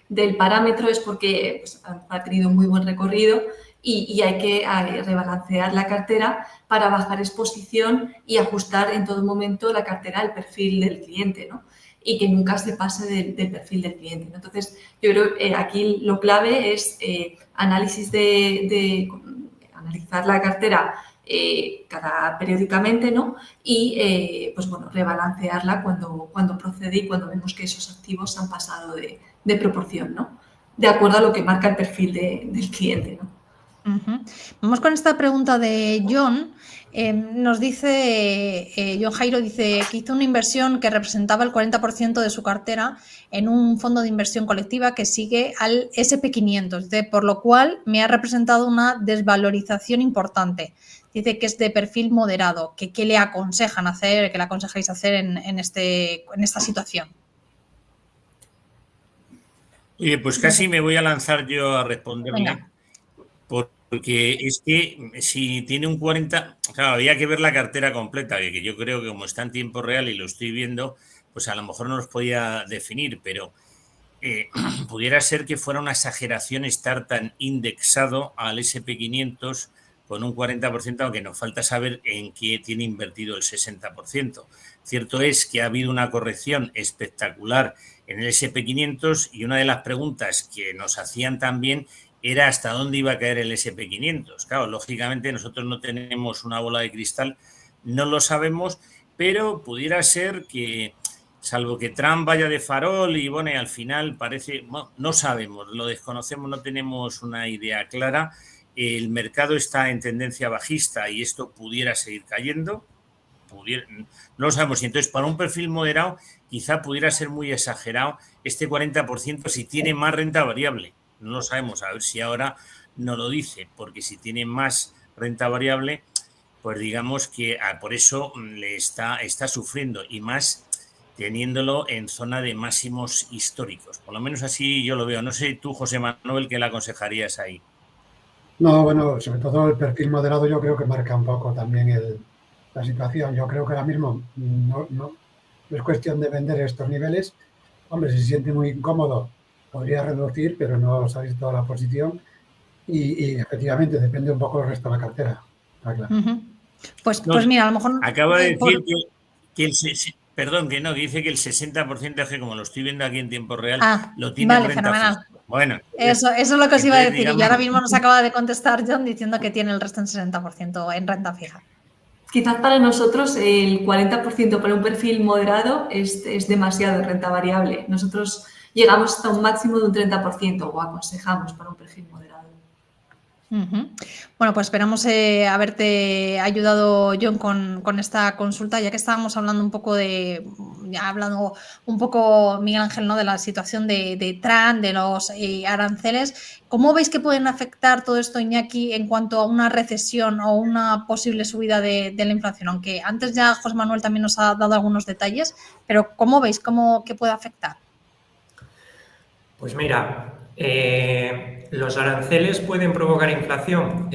C: del parámetro es porque pues, ha tenido un muy buen recorrido y hay que rebalancear la cartera para bajar exposición y ajustar en todo momento la cartera al perfil del cliente, ¿no? Y que nunca se pase del perfil del cliente, ¿no? Entonces, yo creo que aquí lo clave es análisis analizar la cartera periódicamente, ¿no? Y, pues bueno, rebalancearla cuando procede y cuando vemos que esos activos han pasado de proporción, ¿no? De acuerdo a lo que marca el perfil del cliente, ¿no?
A: Vamos con esta pregunta de John. Nos dice, John Jairo dice que hizo una inversión que representaba el 40% de su cartera en un fondo de inversión colectiva que sigue al SP500, por lo cual me ha representado una desvalorización importante. Dice que es de perfil moderado. ¿Qué le aconsejan hacer, qué le aconsejáis hacer en esta situación?
B: Oye, pues casi me voy a lanzar yo a responderle.
A: Venga.
B: Porque es que si tiene un 40, claro, había que ver la cartera completa, que yo creo que como está en tiempo real y lo estoy viendo, pues a lo mejor no los podía definir, pero pudiera ser que fuera una exageración estar tan indexado al SP500 con un 40%, aunque nos falta saber en qué tiene invertido el 60%. Cierto es que ha habido una corrección espectacular en el SP500 y una de las preguntas que nos hacían también era hasta dónde iba a caer el SP500. Claro, lógicamente nosotros no tenemos una bola de cristal, no lo sabemos, pero pudiera ser que, salvo que Trump vaya de farol y bueno, al final parece, bueno, no sabemos, lo desconocemos, no tenemos una idea clara, el mercado está en tendencia bajista y esto pudiera seguir cayendo, no lo sabemos. Y entonces, para un perfil moderado, quizá pudiera ser muy exagerado este 40% si tiene más renta variable. No lo sabemos, a ver si ahora no lo dice, porque si tiene más renta variable, pues digamos que por eso le está sufriendo, y más teniéndolo en zona de máximos históricos. Por lo menos así yo lo veo. No sé tú, José Manuel, ¿qué le aconsejarías ahí?
D: No, bueno, sobre todo el perfil moderado yo creo que marca un poco también la situación. Yo creo que ahora mismo no es cuestión de vender estos niveles. Hombre, si se siente muy incómodo, podría reducir, pero no se ha visto la posición y efectivamente depende un poco del resto de la cartera. Está claro.
A: Pues mira, a lo mejor...
B: Acaba de decir que perdón, que dice que el 60% es que, como lo estoy viendo aquí en tiempo real, lo tiene en renta fija. Bueno,
A: eso es lo que os iba a decir. Y ahora mismo nos acaba de contestar John diciendo que tiene el resto en 60% en renta fija.
C: Quizás para nosotros el 40% para un perfil moderado es demasiado renta variable. Nosotros llegamos hasta un máximo de un 30% o aconsejamos para un perfil moderado.
A: Bueno, pues esperamos haberte ayudado, John, con esta consulta, ya que estábamos hablando un poco Miguel Ángel, ¿no?, de la situación de Trump, de los aranceles. ¿Cómo veis que pueden afectar todo esto, Iñaki, en cuanto a una recesión o una posible subida de la inflación? Aunque antes ya José Manuel también nos ha dado algunos detalles, pero ¿cómo veis que puede afectar?
E: Pues mira, ¿los aranceles pueden provocar inflación?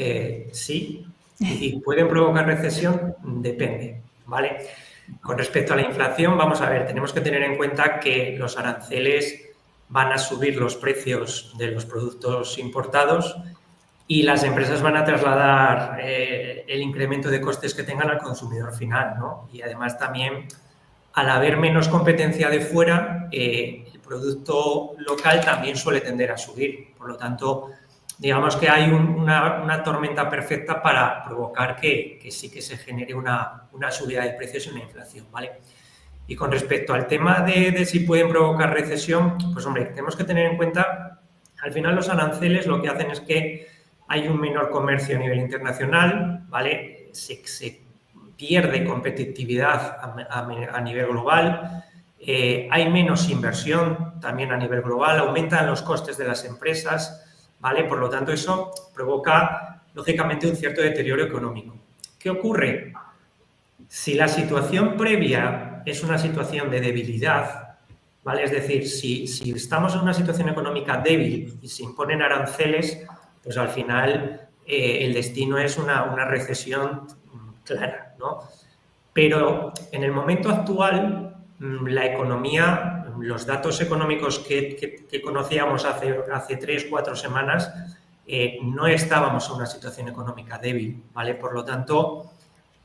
E: Sí. ¿Y pueden provocar recesión? Depende, ¿vale? Con respecto a la inflación, vamos a ver, tenemos que tener en cuenta que los aranceles van a subir los precios de los productos importados y las empresas van a trasladar el incremento de costes que tengan al consumidor final, ¿no? Y además también, al haber menos competencia de fuera, el producto local también suele tender a subir. Por lo tanto, digamos que hay una tormenta perfecta para provocar que sí que se genere una subida de precios y una inflación, ¿vale? Y con respecto al tema de si pueden provocar recesión, pues hombre, tenemos que tener en cuenta, al final los aranceles lo que hacen es que hay un menor comercio a nivel internacional, ¿vale? Se pierde competitividad a nivel global, hay menos inversión también a nivel global, aumentan los costes de las empresas, ¿vale? Por lo tanto, eso provoca, lógicamente, un cierto deterioro económico. ¿Qué ocurre? Si la situación previa es una situación de debilidad, ¿vale? Es decir, si estamos en una situación económica débil y se imponen aranceles, pues al final el destino es una recesión clara, ¿no? Pero en el momento actual, la economía, los datos económicos que conocíamos hace 3 o 4 semanas, no estábamos en una situación económica débil, ¿vale? Por lo tanto,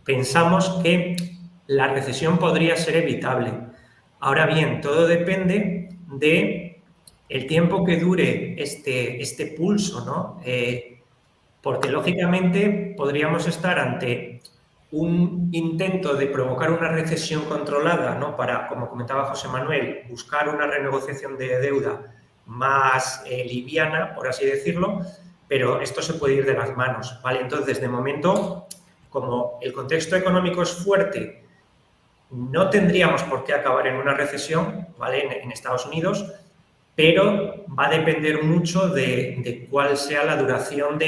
E: pensamos que la recesión podría ser evitable. Ahora bien, todo depende de el tiempo que dure este pulso, ¿no? Porque, lógicamente, podríamos estar ante un intento de provocar una recesión controlada, ¿no? Para, como comentaba José Manuel, buscar una renegociación de deuda más liviana, por así decirlo, pero esto se puede ir de las manos, ¿vale? Entonces, de momento, como el contexto económico es fuerte, no tendríamos por qué acabar en una recesión, ¿vale? En Estados Unidos, pero va a depender mucho de cuál sea la duración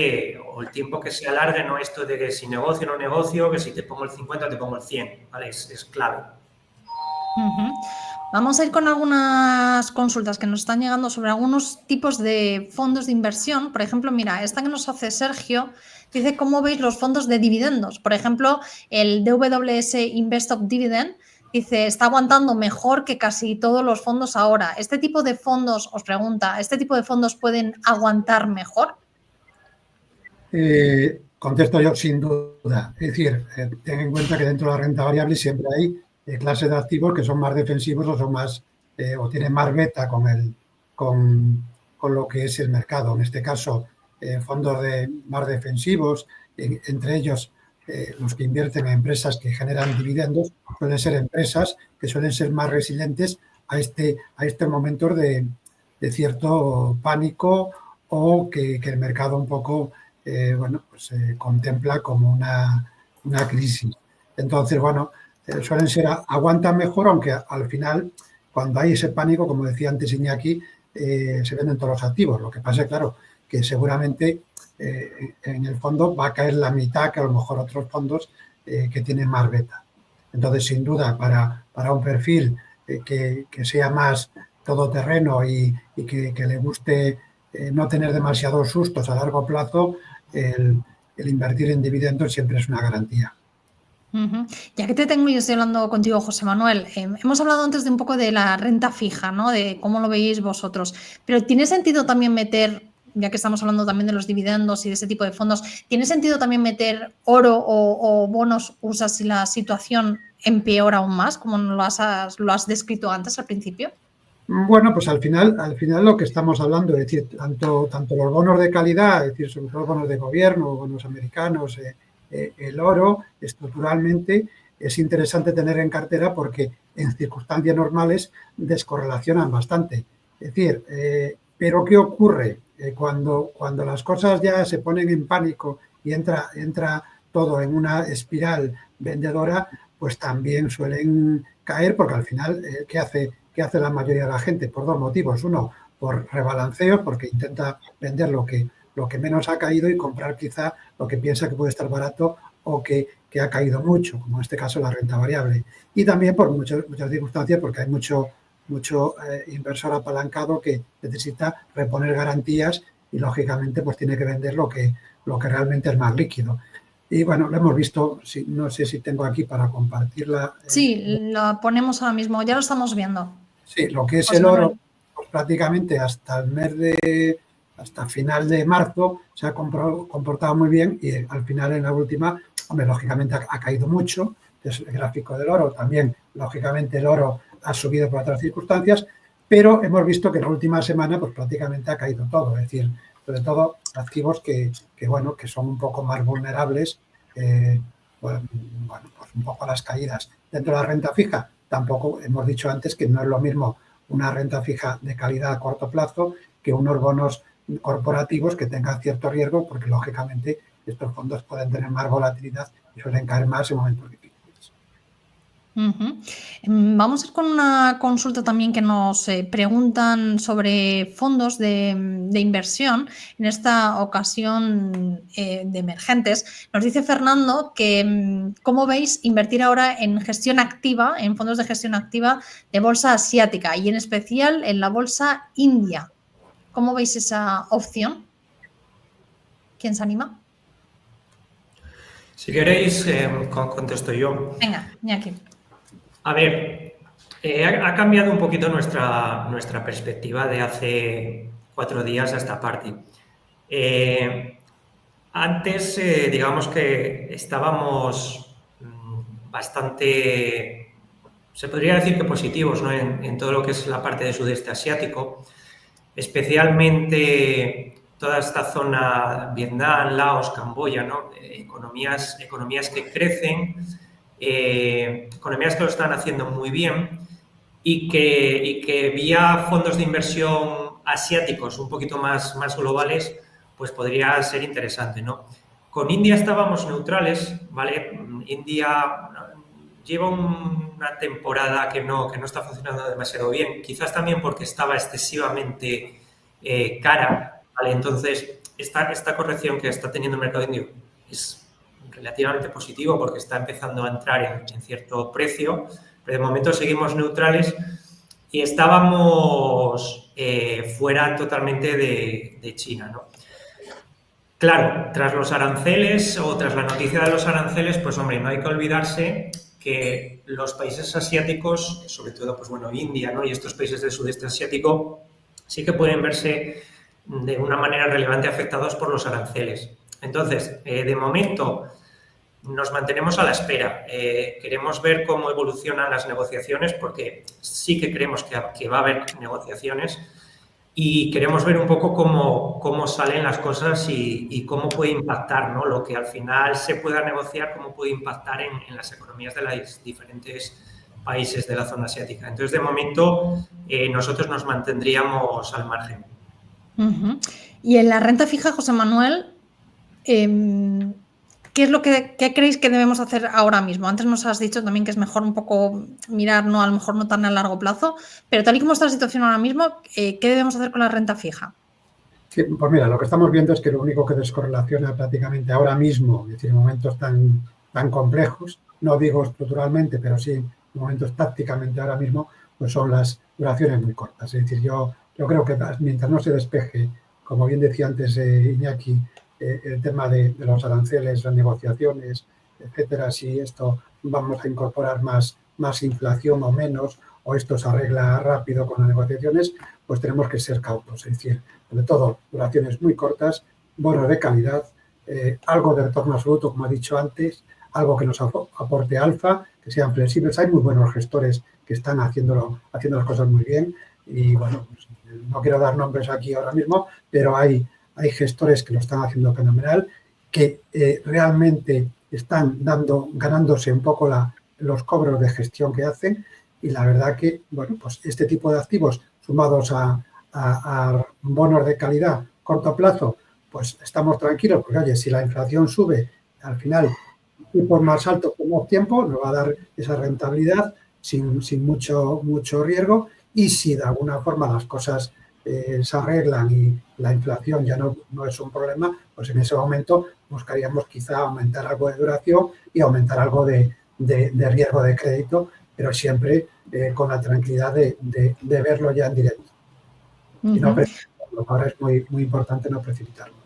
E: o el tiempo que se alargue, ¿no? Esto de que si negocio o no negocio, que si te pongo el 50 te pongo el 100, ¿vale? Es clave.
A: Vamos a ir con algunas consultas que nos están llegando sobre algunos tipos de fondos de inversión. Por ejemplo, mira, esta que nos hace Sergio dice: ¿cómo veis los fondos de dividendos? Por ejemplo, el DWS Investop Dividend dice: está aguantando mejor que casi todos los fondos ahora. ¿Este tipo de fondos, os pregunta, ¿este tipo de fondos pueden aguantar mejor?
D: Contesto yo, sin duda. Es decir, ten en cuenta que dentro de la renta variable siempre hay clases de activos que son más defensivos o son más o tienen más beta con lo que es el mercado. En este caso, fondos más defensivos, entre ellos los que invierten en empresas que generan dividendos, suelen ser empresas que suelen ser más resilientes a este momento de cierto pánico o que el mercado un poco bueno, pues se contempla como una crisis. Entonces, bueno, suelen ser, aguantan mejor, aunque al final, cuando hay ese pánico, como decía antes Iñaki, se venden todos los activos. Lo que pasa es, claro, que seguramente en el fondo va a caer la mitad que a lo mejor otros fondos que tienen más beta. Entonces, sin duda, para un perfil que sea más todoterreno y que le guste no tener demasiados sustos a largo plazo, el invertir en dividendos siempre es una garantía.
A: Ya que te tengo y estoy hablando contigo, José Manuel, hemos hablado antes de un poco de la renta fija, ¿no? De cómo lo veis vosotros, pero ¿tiene sentido también meter, ya que estamos hablando también de los dividendos y de ese tipo de fondos, ¿tiene sentido también meter oro o bonos USA si la situación empeora aún más, como lo has descrito antes al principio?
D: Bueno, pues al final lo que estamos hablando, es decir, tanto los bonos de calidad, es decir, sobre todo bonos de gobierno, bonos americanos, el oro, estructuralmente es interesante tener en cartera porque en circunstancias normales descorrelacionan bastante. Es decir, pero ¿qué ocurre? Cuando las cosas ya se ponen en pánico y entra todo en una espiral vendedora, pues también suelen caer porque al final, ¿qué hace la mayoría de la gente? Por dos motivos. Uno, por rebalanceo, porque intenta vender lo que menos ha caído y comprar quizá lo que piensa que puede estar barato o que ha caído mucho, como en este caso la renta variable. Y también por muchas circunstancias, porque hay mucho inversor apalancado que necesita reponer garantías y, lógicamente, pues tiene que vender lo que realmente es más líquido. Y, bueno, lo hemos visto, no sé si tengo aquí para compartirla.
A: Sí, la ponemos ahora mismo, ya lo estamos viendo.
D: Sí, lo que es el oro, pues prácticamente hasta final de marzo se ha comportado muy bien y al final en la última, hombre, lógicamente ha caído mucho, es el gráfico del oro, también lógicamente el oro ha subido por otras circunstancias, pero hemos visto que en la última semana pues prácticamente ha caído todo, es decir, sobre todo activos que son un poco más vulnerables, pues un poco a las caídas. Dentro de la renta fija, tampoco hemos dicho antes que no es lo mismo una renta fija de calidad a corto plazo que unos bonos corporativos que tengan cierto riesgo, porque lógicamente estos fondos pueden tener más volatilidad y suelen caer más en momentos difíciles.
A: Vamos a ir con una consulta también que nos preguntan sobre fondos de inversión, en esta ocasión de emergentes. Nos dice Fernando que cómo veis invertir ahora en gestión activa, en fondos de gestión activa de bolsa asiática y en especial en la bolsa india. ¿Cómo veis esa opción? ¿Quién se anima?
E: Si queréis, contesto yo.
A: Venga, Iñaki.
E: A ver, ha cambiado un poquito nuestra perspectiva de hace 4 días a esta parte. Antes, digamos que estábamos bastante, se podría decir que positivos, ¿no? en todo lo que es la parte de sudeste asiático, especialmente toda esta zona, Vietnam, Laos, Camboya, ¿no? Economías que crecen, economías que lo están haciendo muy bien y que vía fondos de inversión asiáticos un poquito más globales, pues podría ser interesante, ¿no? Con India estábamos neutrales, ¿vale? India lleva una temporada que no está funcionando demasiado bien, quizás también porque estaba excesivamente cara, ¿vale? Entonces, esta corrección que está teniendo el mercado indio es relativamente positivo porque está empezando a entrar en cierto precio, pero de momento seguimos neutrales y estábamos fuera totalmente de China, ¿no? Claro, tras los aranceles o tras la noticia de los aranceles, pues hombre, no hay que olvidarse que los países asiáticos, sobre todo, pues bueno, India, ¿no? Y estos países del sudeste asiático, sí que pueden verse de una manera relevante afectados por los aranceles. Entonces, de momento, nos mantenemos a la espera. Queremos ver cómo evolucionan las negociaciones, porque sí que creemos que va a haber negociaciones y queremos ver un poco cómo salen las cosas y cómo puede impactar, ¿no? Lo que al final se pueda negociar, cómo puede impactar en las economías de los diferentes países de la zona asiática. Entonces, de momento, nosotros nos mantendríamos al margen.
A: Y en la renta fija, José Manuel, ¿qué es lo que creéis que debemos hacer ahora mismo? Antes nos has dicho también que es mejor un poco mirar, no, a lo mejor no tan a largo plazo, pero tal y como está la situación ahora mismo, ¿qué debemos hacer con la renta fija?
D: Sí, pues mira, lo que estamos viendo es que lo único que descorrelaciona prácticamente ahora mismo, es decir, en momentos tan complejos, no digo estructuralmente, pero sí en momentos tácticamente ahora mismo, pues son las duraciones muy cortas. Es decir, yo creo que mientras no se despeje, como bien decía antes Iñaki, el tema de los aranceles, las negociaciones, etcétera, si esto vamos a incorporar más inflación o menos, o esto se arregla rápido con las negociaciones, pues tenemos que ser cautos. Es decir, sobre todo duraciones muy cortas, bonos de calidad, algo de retorno absoluto, como he dicho antes, algo que nos aporte alfa, que sean flexibles. Hay muy buenos gestores que están haciendo las cosas muy bien y, bueno, pues, no quiero dar nombres aquí ahora mismo, pero hay gestores que lo están haciendo fenomenal, que realmente están ganándose un poco los cobros de gestión que hacen y la verdad que, bueno, pues este tipo de activos sumados a bonos de calidad corto plazo, pues estamos tranquilos porque, oye, si la inflación sube, al final, y por más alto por más tiempo, nos va a dar esa rentabilidad sin mucho riesgo y si de alguna forma las cosas se arreglan y la inflación ya no es un problema, pues en ese momento buscaríamos quizá aumentar algo de duración y aumentar algo de riesgo de crédito, pero siempre con la tranquilidad de verlo ya en directo. Y no precipitarlo. Ahora es muy importante no precipitarlo.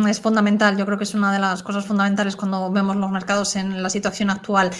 A: Es fundamental, yo creo que es una de las cosas fundamentales cuando vemos los mercados en la situación actual.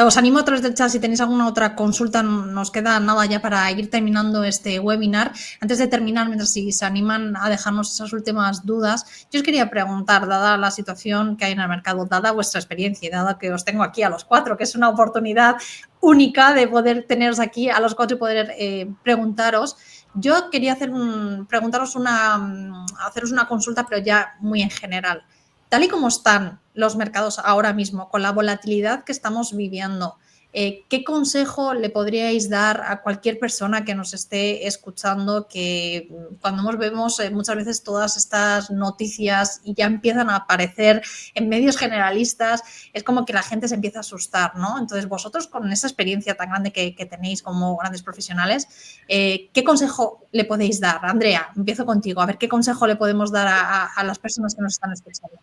A: Os animo a través del chat, si tenéis alguna otra consulta, nos queda nada ya para ir terminando este webinar. Antes de terminar, mientras si se animan a dejarnos esas últimas dudas, yo os quería preguntar, dada la situación que hay en el mercado, dada vuestra experiencia y dada que os tengo aquí a los cuatro, que es una oportunidad única de poder teneros aquí a los cuatro y poder preguntaros. Yo quería haceros una consulta, pero ya muy en general. Tal y como están los mercados ahora mismo, con la volatilidad que estamos viviendo, ¿qué consejo le podríais dar a cualquier persona que nos esté escuchando? Que cuando vemos muchas veces todas estas noticias y ya empiezan a aparecer en medios generalistas, es como que la gente se empieza a asustar, ¿no? Entonces, vosotros con esa experiencia tan grande que tenéis como grandes profesionales, ¿qué consejo le podéis dar? Andrea, empiezo contigo. A ver, ¿qué consejo le podemos dar a las personas que nos están escuchando?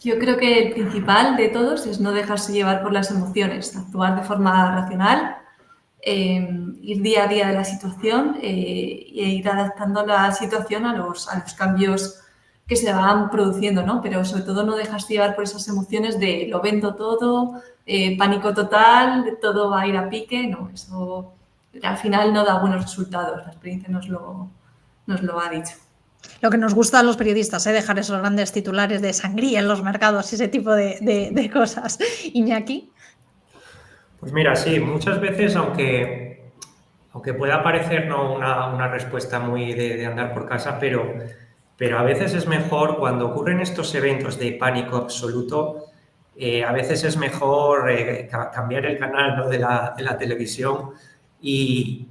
C: Yo creo que el principal de todos es no dejarse llevar por las emociones, actuar de forma racional, ir día a día de la situación e ir adaptando la situación a los cambios que se van produciendo, ¿no? Pero sobre todo no dejarse llevar por esas emociones de lo vendo todo, pánico total, todo va a ir a pique, no, eso al final no da buenos resultados, la experiencia nos lo ha dicho.
A: Lo que nos gusta a los periodistas, dejar esos grandes titulares de sangría en los mercados, ese tipo de cosas. Iñaki.
E: Pues mira, sí, muchas veces, aunque pueda parecer no una respuesta muy de andar por casa, pero a veces es mejor cuando ocurren estos eventos de pánico absoluto, a veces es mejor cambiar el canal, ¿no?, de la televisión y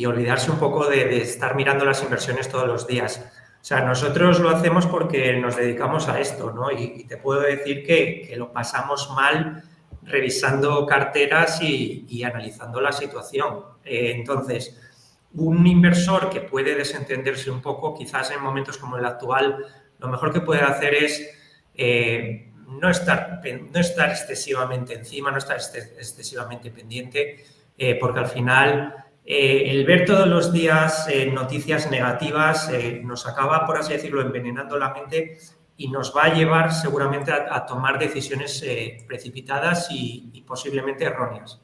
E: olvidarse un poco de estar mirando las inversiones todos los días. O sea, nosotros lo hacemos porque nos dedicamos a esto, ¿no? Y te puedo decir que lo pasamos mal revisando carteras y analizando la situación. Entonces, un inversor que puede desentenderse un poco, quizás en momentos como el actual, lo mejor que puede hacer es no estar excesivamente encima, no estar excesivamente pendiente, porque al final el ver todos los días noticias negativas nos acaba, por así decirlo, envenenando la mente y nos va a llevar seguramente a tomar decisiones precipitadas y posiblemente erróneas.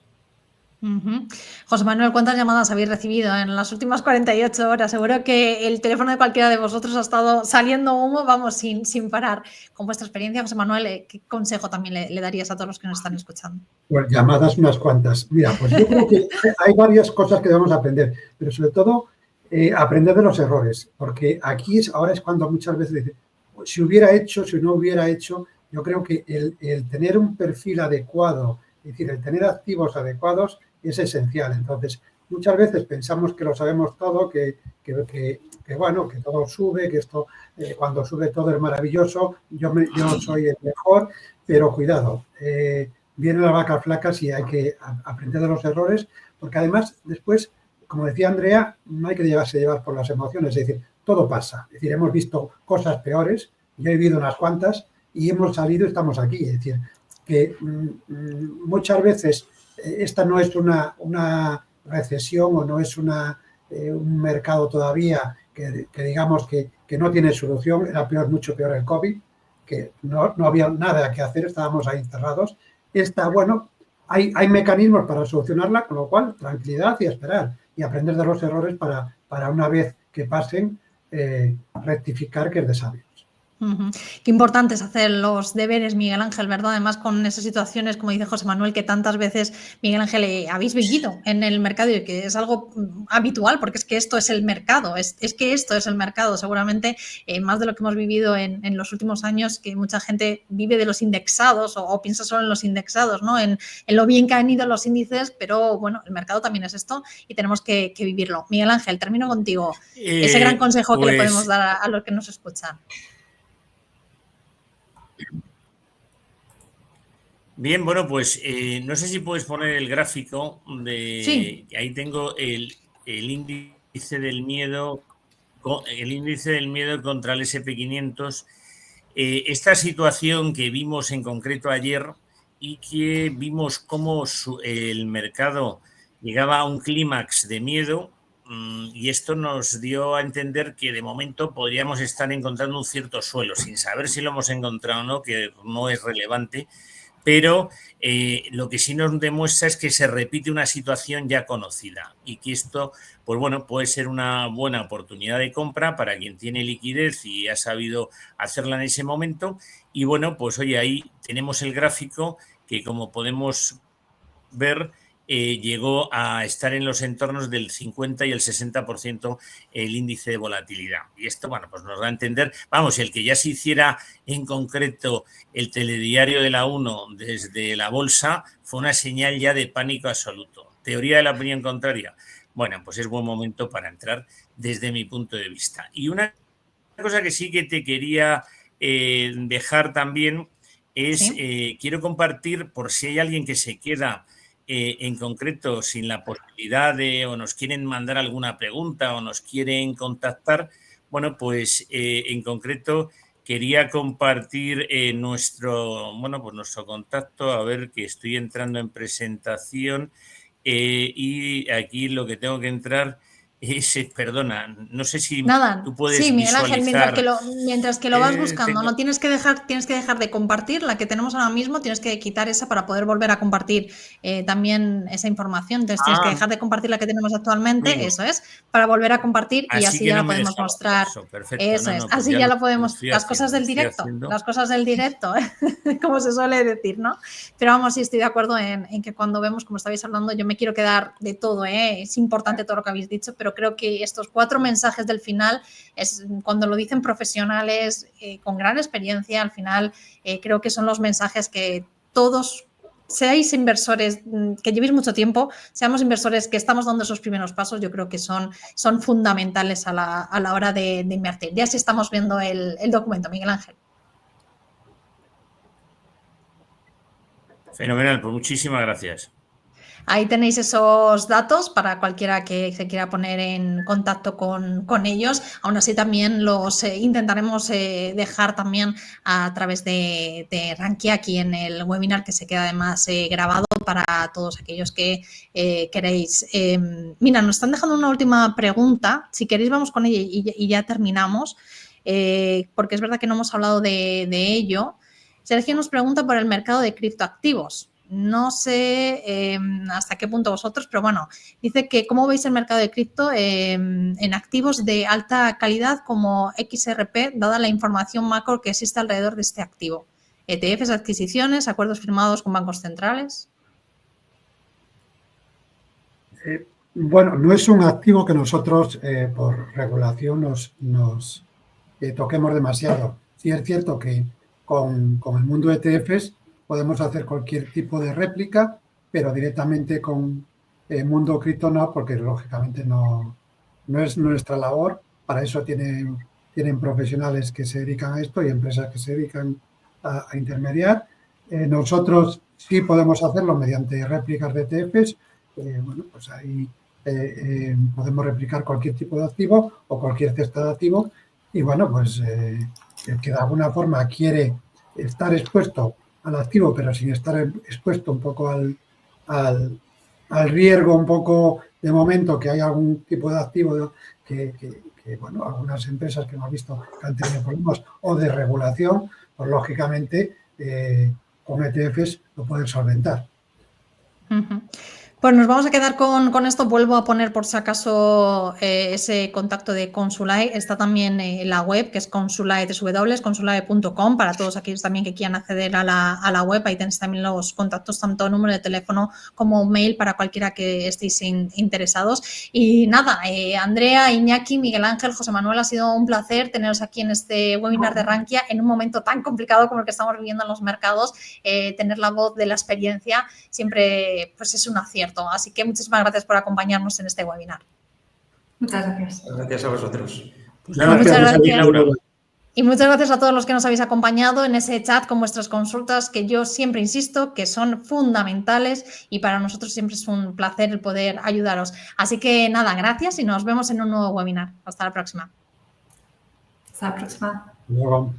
A: José Manuel, ¿cuántas llamadas habéis recibido en las últimas 48 horas? Seguro que el teléfono de cualquiera de vosotros ha estado saliendo humo, vamos, sin parar. Con vuestra experiencia, José Manuel, ¿qué consejo también le darías a todos los que nos están escuchando?
D: Pues llamadas unas cuantas. Mira, pues yo creo que hay varias cosas que debemos aprender, pero sobre todo aprender de los errores, porque ahora es cuando muchas veces dicen, si hubiera hecho, si no hubiera hecho. Yo creo que el tener un perfil adecuado, es decir, el tener activos adecuados es esencial. Entonces, muchas veces pensamos que lo sabemos todo, bueno, que todo sube, que esto cuando sube todo es maravilloso, yo soy el mejor, pero cuidado, vienen las vacas flacas y hay que aprender de los errores, porque además después, como decía Andrea, no hay que dejarse llevar por las emociones, es decir, todo pasa, es decir, hemos visto cosas peores, yo he vivido unas cuantas y hemos salido y estamos aquí, es decir, que muchas veces esta no es una recesión o no es un mercado todavía que digamos que no tiene solución, era mucho peor el COVID, que no había nada que hacer, estábamos ahí encerrados. Bueno, hay mecanismos para solucionarla, con lo cual tranquilidad y esperar y aprender de los errores para una vez que pasen rectificar, que es de sabios.
A: Qué importante es hacer los deberes, Miguel Ángel, ¿verdad? Además, con esas situaciones, como dice José Manuel, que tantas veces, Miguel Ángel, habéis vivido en el mercado y que es algo habitual, porque es que esto es el mercado, es que esto es el mercado. Seguramente más de lo que hemos vivido en los últimos años, que mucha gente vive de los indexados o piensa solo en los indexados, ¿no? En lo bien que han ido los índices, pero bueno, el mercado también es esto y tenemos que vivirlo. Miguel Ángel, termino contigo. Ese gran consejo que le podemos dar a los que nos escuchan.
B: Bien, bueno, pues no sé si puedes poner el gráfico
A: Sí.
B: Ahí tengo el índice del miedo, contra el S&P 500. Esta situación que vimos en concreto ayer y que vimos cómo el mercado llegaba a un clímax de miedo, y esto nos dio a entender que de momento podríamos estar encontrando un cierto suelo, sin saber si lo hemos encontrado o no, que no es relevante. Pero lo que sí nos demuestra es que se repite una situación ya conocida y que esto, pues bueno, puede ser una buena oportunidad de compra para quien tiene liquidez y ha sabido hacerla en ese momento. Y bueno, pues oye, ahí tenemos el gráfico que, como podemos ver, llegó a estar en los entornos del 50 y el 60% el índice de volatilidad. Y esto, bueno, pues nos da a entender, vamos, el que ya se hiciera en concreto el telediario de la 1 desde la bolsa fue una señal ya de pánico absoluto. Teoría de la opinión contraria. Bueno, pues es buen momento para entrar desde mi punto de vista. Y una cosa que sí que te quería dejar también es, ¿sí? Quiero compartir, por si hay alguien que se queda en concreto sin la posibilidad de, o nos quieren mandar alguna pregunta o nos quieren contactar, bueno, pues en concreto quería compartir nuestro contacto, a ver, que estoy entrando en presentación y aquí lo que tengo que entrar es, perdona, no sé si
A: nada,
B: tú puedes
A: sí, Miguel Ángel,
B: visualizar.
A: mientras que lo vas buscando, no tienes que dejar de compartir la que tenemos ahora mismo, tienes que quitar esa para poder volver a compartir también esa información. Entonces tienes que dejar de compartir la que tenemos actualmente, bien. Eso es, para volver a compartir y así ya no la podemos mostrar. Eso, perfecto. Eso es, así ya lo podemos, las cosas del directo, como se suele decir, ¿no? Pero vamos, sí estoy de acuerdo en que cuando vemos, como estabais hablando, yo me quiero quedar de todo, es importante todo lo que habéis dicho, pero creo que estos 4 mensajes del final, es cuando lo dicen profesionales con gran experiencia, al final creo que son los mensajes que todos, seáis inversores que llevéis mucho tiempo, seamos inversores que estamos dando esos primeros pasos, yo creo que son fundamentales a la hora de invertir. Ya sí estamos viendo el documento, Miguel Ángel.
B: Fenomenal, pues muchísimas gracias.
A: Ahí tenéis esos datos para cualquiera que se quiera poner en contacto con ellos. Aún así también los intentaremos dejar también a través de Rankia aquí en el webinar, que se queda además grabado para todos aquellos que queréis. Mira, nos están dejando una última pregunta. Si queréis vamos con ella y ya terminamos, porque es verdad que no hemos hablado de ello. Sergio nos pregunta por el mercado de criptoactivos. No sé hasta qué punto vosotros, pero bueno, dice que cómo veis el mercado de cripto en activos de alta calidad como XRP, dada la información macro que existe alrededor de este activo. ETFs, adquisiciones, acuerdos firmados con bancos centrales.
D: Bueno, no es un activo que nosotros por regulación nos toquemos demasiado. Sí es cierto que con el mundo de ETFs podemos hacer cualquier tipo de réplica, pero directamente con mundo cripto no, porque lógicamente no es nuestra labor. Para eso tienen profesionales que se dedican a esto y empresas que se dedican a intermediar. Nosotros sí podemos hacerlo mediante réplicas de ETFs. Bueno, pues ahí podemos replicar cualquier tipo de activo o cualquier cesta de activo. Y bueno, pues el que de alguna forma quiere estar expuesto al activo, pero sin estar expuesto un poco al riesgo, un poco de momento que hay algún tipo de activo que bueno, algunas empresas que hemos visto que han tenido problemas o de regulación, pues lógicamente con ETFs lo pueden solventar.
A: Uh-huh. Pues nos vamos a quedar con esto. Vuelvo a poner por si acaso ese contacto de Consulae. Está también en la web, que es consulae.com, para todos aquellos también que quieran acceder a la web. Ahí tenéis también los contactos, tanto número de teléfono como mail para cualquiera que estéis interesados. Y nada, Andrea, Iñaki, Miguel Ángel, José Manuel, ha sido un placer teneros aquí en este webinar de Rankia en un momento tan complicado como el que estamos viviendo en los mercados. Tener la voz de la experiencia siempre pues es un acierto. Así que muchísimas gracias por acompañarnos en este webinar.
C: Muchas gracias.
E: Gracias a vosotros.
B: Pues nada,
A: muchas gracias,
B: Laura.
A: Y muchas gracias a todos los que nos habéis acompañado en ese chat con vuestras consultas, que yo siempre insisto que son fundamentales y para nosotros siempre es un placer el poder ayudaros. Así que nada, gracias y nos vemos en un nuevo webinar. Hasta la próxima.
C: Hasta la próxima.
D: Luego.